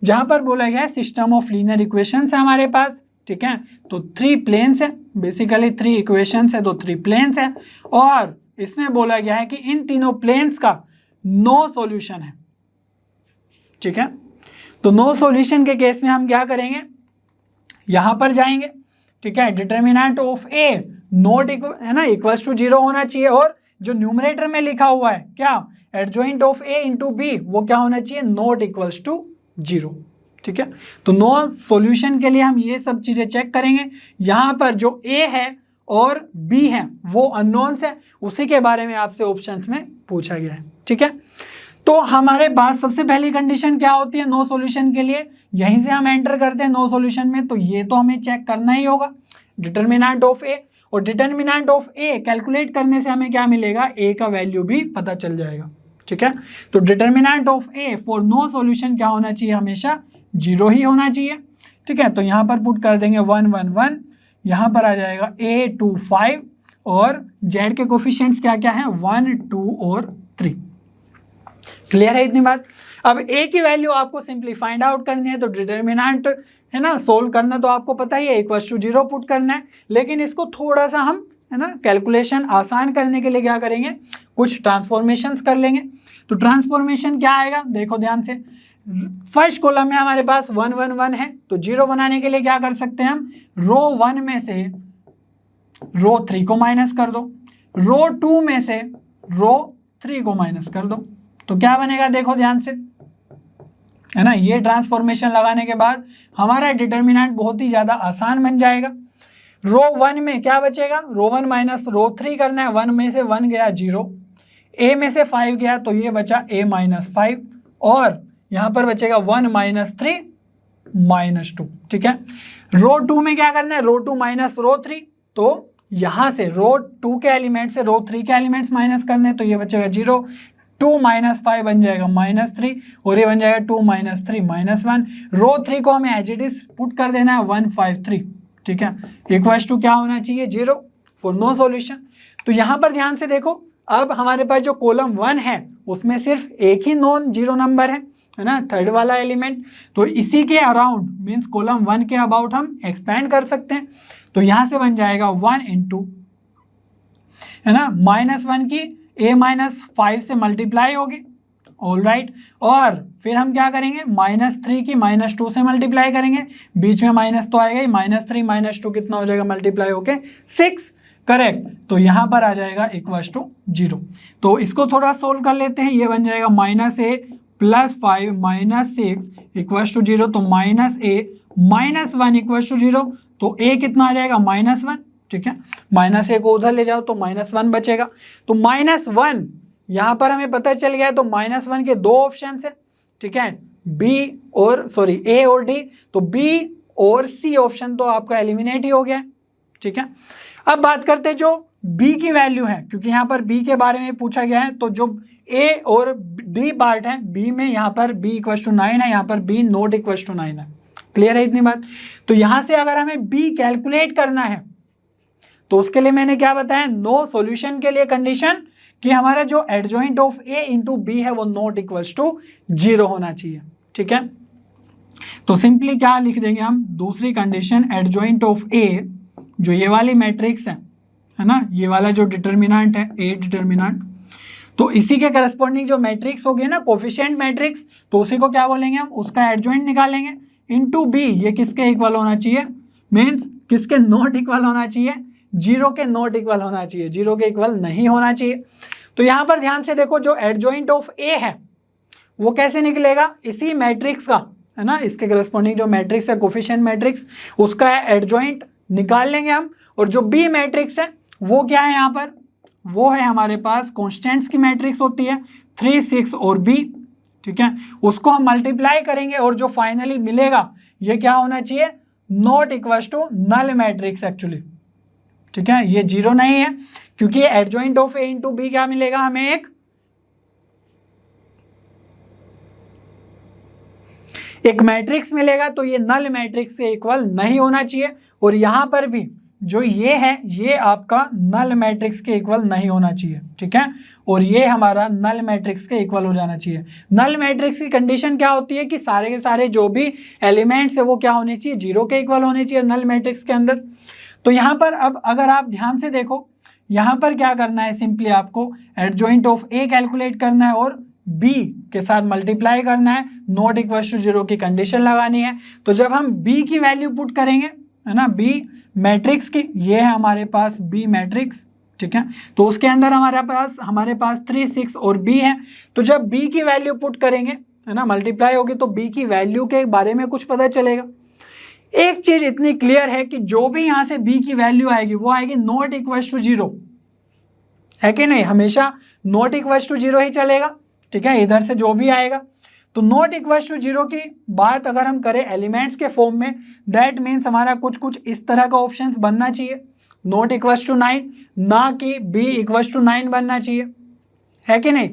जहाँ पर बोला गया है सिस्टम ऑफ लीनियर इक्वेशंस है हमारे पास, ठीक है। तो 3 प्लेन्स है, बेसिकली 3 इक्वेशंस है तो 3 प्लेन्स है, और इसमें बोला गया है कि इन तीनों प्लेन्स का नो सॉल्यूशन है, ठीक है। तो नो सॉल्यूशन के केस में हम क्या करेंगे, यहाँ पर जाएंगे, ठीक है। डिटर्मिनेंट ऑफ ए नॉट है ना इक्वल्स टू 0 होना चाहिए, और जो न्यूमरेटर में लिखा हुआ है क्या, adjoint of A into B, वो क्या होना चाहिए, नॉट इक्वल्स टू 0, ठीक है। तो नो सॉल्यूशन के लिए हम ये सब चीज़ें चेक करेंगे। यहाँ पर जो ए है और बी है वो अननोन्स है, उसी के बारे में आपसे ऑप्शंस में पूछा गया है, ठीक है। तो हमारे पास सबसे पहली कंडीशन क्या होती है नो सॉल्यूशन के लिए, यहीं से हम एंटर करते हैं नो सॉल्यूशन में, तो ये तो हमें चेक करना ही होगा डिटर्मिनेंट ऑफ ए, और डिटर्मिनेंट ऑफ ए कैलकुलेट करने से हमें क्या मिलेगा, ए का वैल्यू भी पता चल जाएगा, ठीक है। तो determinant of A for no solution क्या होना चाहिए, हमेशा 0 ही होना चाहिए, ठीक है। तो यहाँ पर पुट कर देंगे 1 1 1, यहाँ पर आ जाएगा a 2 5 और z के कोफिशिएंट्स क्या क्या हैं 1 2 और 3। क्लियर है इतनी बात। अब a की वैल्यू आपको सिंपली फाइंड आउट करनी है, तो डिटर्मिनेंट है ना सोल्व करना तो आपको पता ही है, इक्वल्स टू 0 पुट करना है, लेकिन इसको थोड़ा सा हम है ना कैलकुलेशन आसान करने के लिए क्या करेंगे, कुछ ट्रांसफॉर्मेशंस कर लेंगे। तो ट्रांसफॉर्मेशन क्या आएगा, देखो ध्यान से, फर्स्ट कॉलम में हमारे पास 1 1 1 है, तो 0 बनाने के लिए क्या कर सकते हैं हम, रो 1 में से रो 3 को माइनस कर दो, रो 2 में से रो 3 को माइनस कर दो, तो क्या बनेगा देखो ध्यान से, है ना। ये ट्रांसफॉर्मेशन लगाने के बाद हमारा डिटर्मिनेंट बहुत ही ज़्यादा आसान बन जाएगा। रो 1 में क्या बचेगा, रो 1 माइनस रो 3 करना है, 1 में से 1 गया 0, a में से 5 गया तो ये बचा a माइनस 5, और यहाँ पर बचेगा 1 माइनस 3 माइनस 2, ठीक है। रो 2 में क्या करना है, रो 2 माइनस रो 3, तो यहाँ से रो 2 के एलिमेंट से रो 3 के एलिमेंट्स माइनस करने, तो ये बचेगा 0, 2 माइनस 5 बन जाएगा माइनस 3, और ये बन जाएगा 2 माइनस 3 माइनस 1। रो 3 को हमें एज इट इज पुट कर देना है 1 5 3, ठीक है। इक्वल्स टू क्या होना चाहिए 0 फॉर नो सॉल्यूशन। तो यहाँ पर ध्यान से देखो, अब हमारे पास जो कॉलम 1 है उसमें सिर्फ एक ही नॉन जीरो नंबर है ना, थर्ड वाला एलिमेंट, तो इसी के अराउंड मीन्स कॉलम 1 के अबाउट हम एक्सपेंड कर सकते हैं। तो यहाँ से बन जाएगा 1 इंटू है ना -1 की a माइनस 5 से मल्टीप्लाई होगी, ऑल राइट, और फिर हम क्या करेंगे -3 की -2 से मल्टीप्लाई करेंगे, बीच में माइनस तो आएगा ही, -3 -2 कितना हो जाएगा मल्टीप्लाई होके 6, करेक्ट। तो यहाँ पर आ जाएगा इक्वल्स टू 0। तो इसको थोड़ा सोल्व कर लेते हैं, ये बन जाएगा -a + 5 - 6 इक्वल्स टू 0, तो -a -1 इक्वल्स टू 0, तो a कितना आ जाएगा -1, ठीक है। -a को उधर ले जाओ तो -1 बचेगा, तो -1 यहाँ पर हमें पता चल गया है, तो -1 के दो ऑप्शन है, ठीक है, A और D, तो B और C ऑप्शन तो आपका एलिमिनेट ही हो गया है, ठीक है। अब बात करते हैं जो B की वैल्यू है, क्योंकि यहाँ पर B के बारे में पूछा गया है, तो जो A और D पार्ट है, B में यहाँ पर B इक्वल्स टू 9 है, यहाँ पर B नॉट इक्वल्स टू 9 है, क्लियर है इतनी बात। तो यहाँ से अगर हमें B कैलकुलेट करना है तो उसके लिए मैंने क्या बताया, नो सॉल्यूशन के लिए कंडीशन कि हमारा जो adjoint of A into B है वो नॉट इक्वल्स टू 0 होना चाहिए, ठीक है। तो सिंपली क्या लिख देंगे हम, दूसरी कंडीशन एडजॉइंट ऑफ A, जो ये वाली मैट्रिक्स है ना, ये वाला जो डिटर्मिनेंट है A डिटर्मिनेंट, तो इसी के करस्पॉन्डिंग जो मैट्रिक्स होगी ना कोफिशिएंट मैट्रिक्स, तो उसी को क्या बोलेंगे हम, उसका एडजॉइंट निकालेंगे इनटू B, ये किसके इक्वल होना चाहिए, मीन्स किसके नॉट इक्वल होना चाहिए, 0 के नॉट इक्वल होना चाहिए, 0 के इक्वल नहीं होना चाहिए। तो यहाँ पर ध्यान से देखो, जो एडजॉइंट ऑफ A है वो कैसे निकलेगा, इसी मैट्रिक्स का है ना, इसके करस्पॉन्डिंग जो मैट्रिक्स है कोफिशिएंट मैट्रिक्स, उसका एडजॉइंट निकाल लेंगे हम, और जो B मैट्रिक्स है वो क्या है यहाँ पर, वो है हमारे पास कॉन्स्टेंट्स की मैट्रिक्स होती है 3 6 और B, ठीक है, उसको हम मल्टीप्लाई करेंगे और जो फाइनली मिलेगा ये क्या होना चाहिए, not equals to null matrix actually, ठीक है, ये 0 नहीं है, क्योंकि adjoint of A into B क्या मिलेगा हमें, एक मैट्रिक्स मिलेगा, तो ये नल मैट्रिक्स के इक्वल नहीं होना चाहिए, और यहां पर भी जो ये है ये आपका नल मैट्रिक्स के इक्वल नहीं होना चाहिए, ठीक है, और ये हमारा नल मैट्रिक्स के इक्वल हो जाना चाहिए। नल मैट्रिक्स की कंडीशन क्या होती है कि सारे के सारे जो भी एलिमेंट्स है वो क्या होने चाहिए, 0 के इक्वल होने चाहिए नल मैट्रिक्स के अंदर। तो यहाँ पर अब अगर आप ध्यान से देखो, यहाँ पर क्या करना है, सिंपली आपको एडजॉइंट ऑफ A कैलकुलेट करना है और B के साथ मल्टीप्लाई करना है, नॉट इक्वल्स टू 0 की कंडीशन लगानी है। तो जब हम B की वैल्यू पुट करेंगे है ना, B मैट्रिक्स की, ये है हमारे पास B मैट्रिक्स, ठीक है, तो उसके अंदर हमारे पास 3 6 और B है। तो जब B की वैल्यू पुट करेंगे है ना, मल्टीप्लाई होगी तो b की वैल्यू के बारे में कुछ पता चलेगा। एक चीज इतनी क्लियर है कि जो भी यहाँ से b की वैल्यू आएगी वो आएगी नॉट इक्वल टू 0, है कि नहीं, हमेशा नॉट इक्वल टू 0 ही चलेगा, ठीक है, इधर से जो भी आएगा। तो नॉट इक्वल टू 0 की बात अगर हम करें एलिमेंट्स के फॉर्म में, दैट मीन्स हमारा कुछ कुछ इस तरह का ऑप्शन बनना चाहिए, नॉट इक्वल टू 9, ना कि b इक्वल टू 9 बनना चाहिए, है कि नहीं।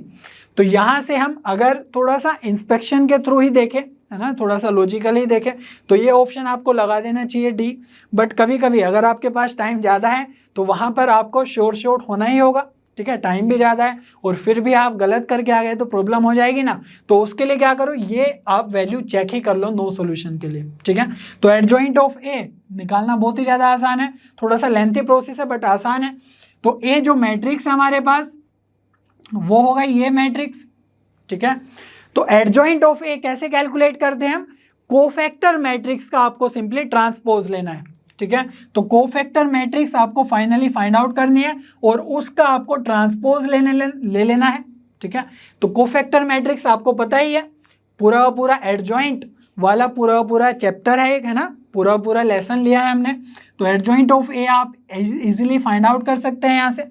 तो यहाँ से हम अगर थोड़ा सा इंस्पेक्शन के थ्रू ही देखें, है ना, थोड़ा सा लॉजिकल ही देखें, तो ये ऑप्शन आपको लगा देना चाहिए डी। बट कभी कभी अगर आपके पास टाइम ज़्यादा है तो वहाँ पर आपको शॉर्ट होना ही होगा, ठीक है, टाइम भी ज़्यादा है और फिर भी आप गलत करके आ गए तो प्रॉब्लम हो जाएगी ना। तो उसके लिए क्या करो, ये आप वैल्यू चेक ही कर लो नो सॉल्यूशन के लिए, ठीक है। तो एडजॉइंट ऑफ ए निकालना बहुत ही ज़्यादा आसान है, थोड़ा सा लेंथी प्रोसेस है बट आसान है। तो ए जो मैट्रिक्स है हमारे पास वो होगा ये मैट्रिक्स, ठीक है। तो एडजॉइंट ऑफ ए कैसे कैलकुलेट करते हैं हम, कोफैक्टर मैट्रिक्स का आपको सिंपली ट्रांसपोज लेना है, ठीक है। तो कोफैक्टर मैट्रिक्स आपको फाइनली फाइंड आउट करनी है और उसका आपको ट्रांसपोज ले लेना है, ठीक है। तो कोफैक्टर मैट्रिक्स आपको पता ही है, पूरा एडजॉइंट वाला पूरा चैप्टर है एक, है ना, पूरा लेसन लिया है हमने। तो एडजॉइंट ऑफ ए आप इजीली फाइंड आउट कर सकते हैं यहाँ से।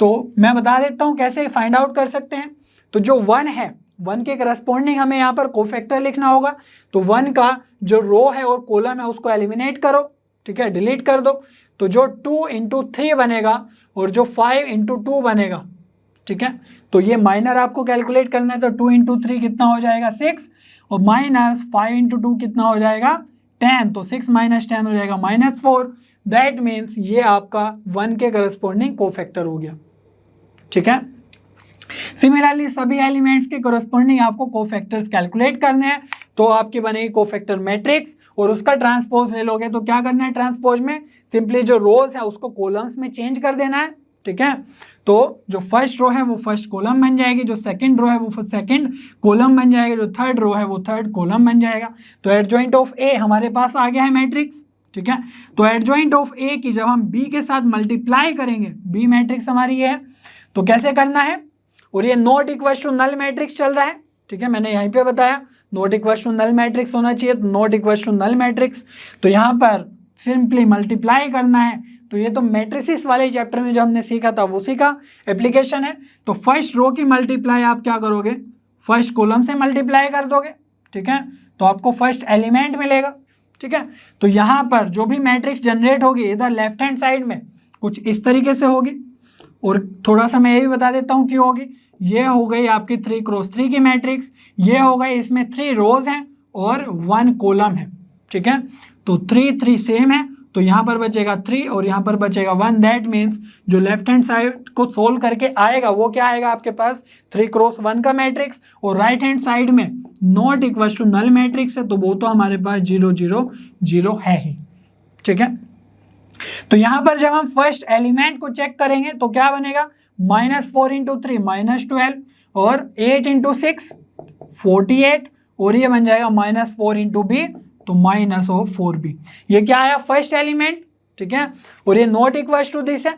तो मैं बता देता हूँ कैसे फाइंड आउट कर सकते हैं। तो जो 1 है, 1 के करस्पॉन्डिंग हमें यहाँ पर कोफैक्टर लिखना होगा। तो 1 का जो रो है और कॉलम है उसको एलिमिनेट करो, ठीक है, डिलीट कर दो। तो जो 2 इंटू 3 बनेगा और जो 5 इंटू 2 बनेगा, ठीक है, तो ये माइनर आपको कैलकुलेट करना है। तो 2 इंटू 3 कितना हो जाएगा 6 और माइनस 5 इंटू 2 कितना हो जाएगा 10। तो 6 माइनस 10 हो जाएगा -4। दैट मीन्स ये आपका 1 के करस्पॉन्डिंग कोफैक्टर हो गया, ठीक है। सिमिलरली सभी एलिमेंट्स के करस्पॉन्डिंग आपको कोफैक्टर्स कैलकुलेट करने हैं। तो आपकी बनेगी कोफैक्टर मैट्रिक्स और उसका ट्रांसपोज ले लोगे। तो क्या करना है ट्रांसपोज में, सिंपली जो रोज है उसको कॉलम्स में चेंज कर देना है, ठीक है। तो जो फर्स्ट रो है वो फर्स्ट कॉलम बन जाएगी, जो सेकंड रो है वो सेकंड कॉलम बन जाएगी, जो थर्ड रो है वो थर्ड कॉलम बन जाएगा। तो एडजॉइंट ऑफ ए हमारे पास आ गया है मैट्रिक्स, ठीक है। तो एडजॉइंट ऑफ ए की जब हम बी के साथ मल्टीप्लाई करेंगे, बी मैट्रिक्स हमारी ये है, तो कैसे करना है, और ये not equal to null matrix चल रहा है, ठीक है, मैंने यहीं पे बताया not equal to null matrix होना चाहिए। तो not equal to null matrix, तो यहाँ पर सिंपली मल्टीप्लाई करना है। तो ये तो मैट्रिसेस वाले चैप्टर में जो हमने सीखा था उसी का एप्लीकेशन है। तो फर्स्ट रो की मल्टीप्लाई आप क्या करोगे, फर्स्ट कॉलम से मल्टीप्लाई कर दोगे, ठीक है, तो आपको फर्स्ट एलिमेंट मिलेगा, ठीक है। तो यहाँ पर जो भी मैट्रिक्स जनरेट होगी इधर लेफ्ट हैंड साइड में कुछ इस तरीके से होगी। और थोड़ा सा मैं ये भी बता देता हूँ क्यों होगी। ये हो गई आपकी 3 क्रॉस 3 की मैट्रिक्स, ये हो गई, इसमें 3 रोज हैं और 1 कॉलम है, ठीक है। तो 3 सेम है, तो यहाँ पर बचेगा 3 और यहाँ पर बचेगा 1। दैट मीन्स जो लेफ्ट हैंड साइड को सोल्व करके आएगा वो क्या आएगा आपके पास 3 क्रॉस 1 का मैट्रिक्स, और राइट हैंड साइड में not equal to null matrix है, तो वो तो हमारे पास 0 0 0 है ही, ठीक है। तो यहाँ पर जब हम फर्स्ट एलिमेंट को चेक करेंगे तो क्या बनेगा, -4 इंटू 3 -12 और 8 इंटू 6 48 और ये बन जाएगा -4 इंटू बी, तो -4b। ये क्या आया फर्स्ट एलिमेंट, ठीक है, और ये नॉट इक्वल टू दिस है,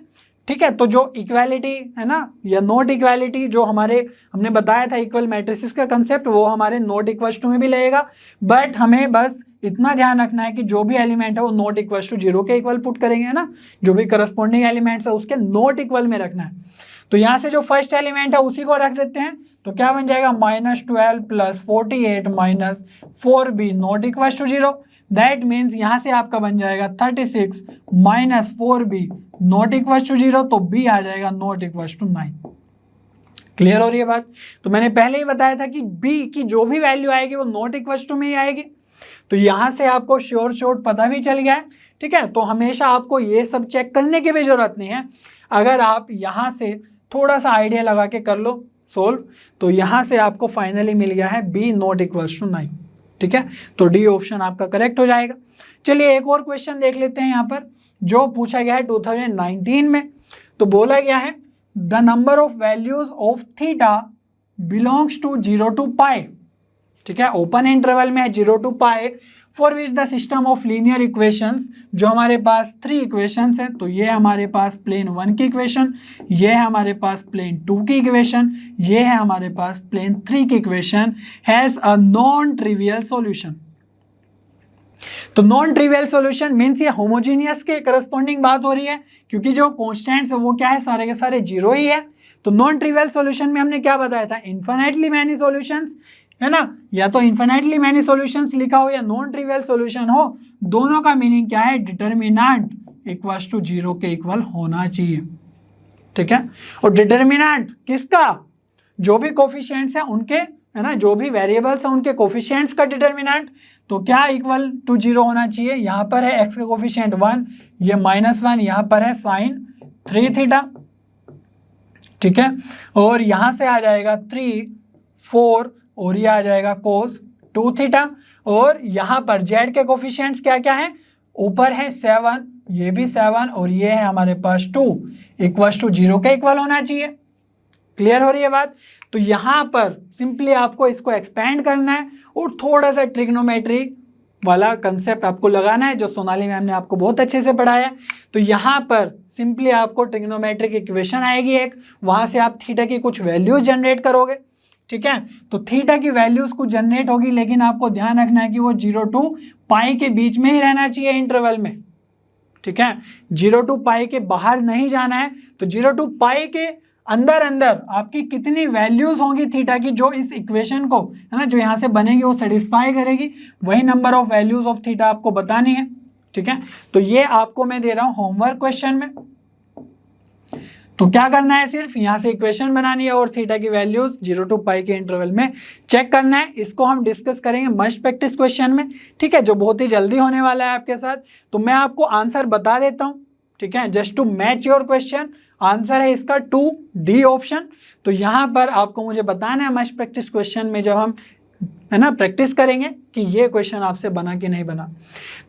ठीक है। तो जो इक्वालिटी है ना या नॉट इक्वालिटी जो हमने बताया था इक्वल मैट्रिसेस का कंसेप्ट, वो हमारे नॉट इक्वल टू में भी लगेगा। बट हमें बस इतना ध्यान रखना है कि जो भी एलिमेंट है वो नॉट इक्वल टू 0 के इक्वल पुट करेंगे, है ना, जो भी करस्पॉन्डिंग एलिमेंट्स है उसके नॉट इक्वल में रखना है। तो यहाँ से जो फर्स्ट एलिमेंट है उसी को रख देते हैं। तो क्या बन जाएगा -12 + 48 -4b not equal to 0। That means यहाँ से आपका बन जाएगा 36 -4b नॉट इक्वल टू 0, तो b आ जाएगा नॉट इक्वल टू 9। क्लियर हो रही है बात। तो मैंने पहले ही बताया था कि b की जो भी वैल्यू आएगी वो नॉट इक्वल टू में ही आएगी। तो यहाँ से आपको श्योर पता भी चल गया है, ठीक है। तो हमेशा आपको ये सब चेक करने की भी जरूरत नहीं है। अगर आप यहाँ से थोड़ा सा आइडिया लगा के कर लो सोल्व, तो यहाँ से आपको फाइनली मिल गया है b नॉट इक्वल टू 9, ठीक है। तो डी ऑप्शन आपका करेक्ट हो जाएगा। चलिए एक और क्वेश्चन देख लेते हैं यहाँ पर जो पूछा गया है 2019 में। तो बोला गया है the number of values of theta belongs to 0 to π, ठीक है, ओपन इंटरवल में है 0 to π for which the system of linear equations, जो हमारे पास 3 इक्वेशंस है, तो ये हमारे पास प्लेन 1 की इक्वेशन, ये है हमारे पास प्लेन 2 की इक्वेशन, ये है हमारे पास प्लेन 3 की equation, has a non trivial solution. तो नॉन ट्रिवियल सॉल्यूशन मीन्स ये होमोजीनियस के करस्पॉन्डिंग बात हो रही है, क्योंकि जो कॉन्स्टेंट्स है वो क्या है, सारे के सारे जीरो ही है। तो नॉन ट्रिवियल सॉल्यूशन में हमने क्या बताया था, इन्फिनिटली मैनी सॉल्यूशंस, है ना, या तो इन्फिनिटली मैनी सॉल्यूशंस लिखा हो या नॉन ट्रिवियल सॉल्यूशन हो, दोनों का मीनिंग क्या है, डिटर्मिनेंट इक्वल्स टू 0 के इक्वल होना चाहिए, ठीक है। और डिटर्मिनेंट किसका, जो भी कोफिशिएंट्स हैं उनके, है ना, जो भी वेरिएबल्स हैं उनके कोफिशिएंट्स का डिटर्मिनेंट, तो क्या इक्वल टू 0 होना चाहिए। यहाँ पर है x का कोफिशिएंट 1, ये -1, यहाँ पर है साइन 3 थीटा, ठीक है, और यहाँ से आ जाएगा 3, 4 और ये आ जाएगा कोस 2 थीटा, और यहाँ पर z के कोफिशिएंट्स क्या क्या है, ऊपर है 7, ये भी 7 और ये है हमारे पास 2, इक्वल्स टू 0 के इक्वल होना चाहिए। क्लियर हो रही है बात। तो यहाँ पर सिंपली आपको इसको एक्सपेंड करना है और थोड़ा सा ट्रिग्नोमेट्री वाला कंसेप्ट आपको लगाना है, जो सोनाली मैम ने आपको बहुत अच्छे से पढ़ाया है। तो यहाँ पर सिंपली आपको ट्रिग्नोमेट्रिक इक्वेशन आएगी एक, वहाँ से आप थीटा की कुछ वैल्यूज जनरेट करोगे, ठीक है। तो थीटा की वैल्यूज कुछ जनरेट होगी, लेकिन आपको ध्यान रखना है कि वो 0 to पाई के बीच में ही रहना चाहिए इंटरवल में, ठीक है। 0 to पाई के बाहर नहीं जाना है। तो 0 to पाई के अंदर अंदर आपकी कितनी वैल्यूज होंगी थीटा की, जो इस इक्वेशन को, है ना, जो यहाँ से बनेगी वो सेटिस्फाई करेगी, वही number of values of theta आपको बतानी है, ठीक है। तो ये आपको मैं दे रहा हूँ होमवर्क क्वेश्चन में। तो क्या करना है, सिर्फ यहाँ से इक्वेशन बनानी है और थीटा की वैल्यूज 0 to पाई के इंटरवल में चेक करना है। इसको हम डिस्कस करेंगे मस्ट प्रैक्टिस क्वेश्चन में, ठीक है, जो बहुत ही जल्दी होने वाला है आपके साथ। तो मैं आपको आंसर बता देता हूँ, ठीक है, just to match your question. Answer है इसका 2D ऑप्शन। तो यहाँ पर आपको मुझे बताना है मस्ट प्रैक्टिस क्वेश्चन में, जब हम, है ना, प्रैक्टिस करेंगे कि ये क्वेश्चन आपसे बना कि नहीं बना।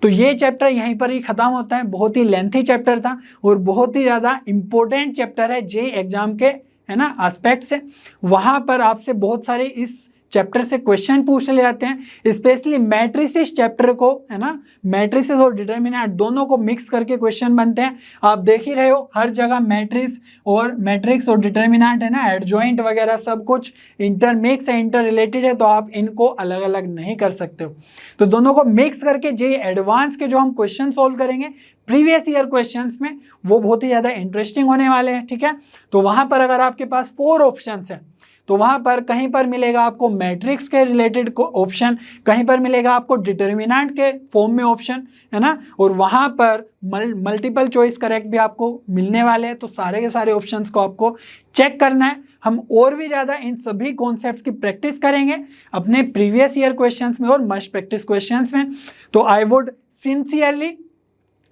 तो ये चैप्टर यहीं पर ही ख़त्म होता है। बहुत ही लेंथी चैप्टर था और बहुत ही ज़्यादा इम्पोर्टेंट चैप्टर है जे एग्जाम के, है ना, एस्पेक्ट से। वहाँ पर आपसे बहुत सारे इस चैप्टर से क्वेश्चन पूछ ले जाते हैं, स्पेशली मैट्रिसेस चैप्टर को, है ना, मैट्रिसेस और डिटर्मिनेंट दोनों को मिक्स करके क्वेश्चन बनते हैं। आप देख ही रहे हो हर जगह मैट्रिक्स और डिटर्मिनेंट, है ना, एडजॉइंट वगैरह सब कुछ इंटरमिक्स है, इंटर रिलेटेड है, तो आप इनको अलग अलग नहीं कर सकते हो। तो दोनों को मिक्स करके जे एडवांस के जो हम क्वेश्चन सोल्व करेंगे प्रीवियस ईयर क्वेश्चंस में, वो बहुत ही ज़्यादा इंटरेस्टिंग होने वाले हैं, ठीक है। तो वहाँ पर अगर आपके पास 4 ऑप्शंस हैं, तो वहाँ पर कहीं पर मिलेगा आपको मैट्रिक्स के रिलेटेड ऑप्शन, कहीं पर मिलेगा आपको डिटर्मिनेंट के फॉर्म में ऑप्शन, है ना, और वहाँ पर मल्टीपल चॉइस करेक्ट भी आपको मिलने वाले हैं। तो सारे के सारे ऑप्शंस को आपको चेक करना है। हम और भी ज़्यादा इन सभी कॉन्सेप्ट्स की प्रैक्टिस करेंगे अपने प्रीवियस ईयर क्वेश्चंस में और मस्ट प्रैक्टिस क्वेश्चंस में। तो आई वुड सिंसियरली,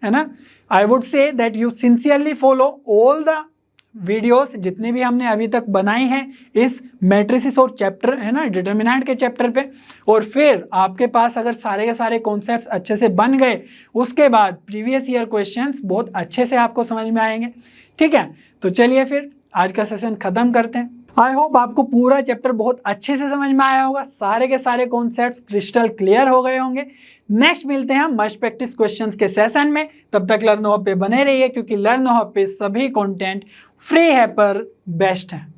है ना, I would say that you sincerely follow all the videos जितने भी हमने अभी तक बनाए हैं इस मैट्रिसेस और चैप्टर, है ना, डिटर्मिनेंट के चैप्टर पे। और फिर आपके पास अगर सारे के सारे कॉन्सेप्ट्स अच्छे से बन गए, उसके बाद प्रीवियस ईयर क्वेश्चंस बहुत अच्छे से आपको समझ में आएंगे, ठीक है। तो चलिए फिर आज का सेशन ख़त्म करते हैं। आई होप आपको पूरा चैप्टर बहुत अच्छे से समझ में आया होगा, सारे के सारे कॉन्सेप्ट्स क्रिस्टल क्लियर हो गए होंगे। नेक्स्ट मिलते हैं हम मस्ट प्रैक्टिस क्वेश्चंस के सेशन में। तब तक लर्न हब पे बने रहिए, क्योंकि लर्न हब पे सभी कंटेंट फ्री है पर बेस्ट है।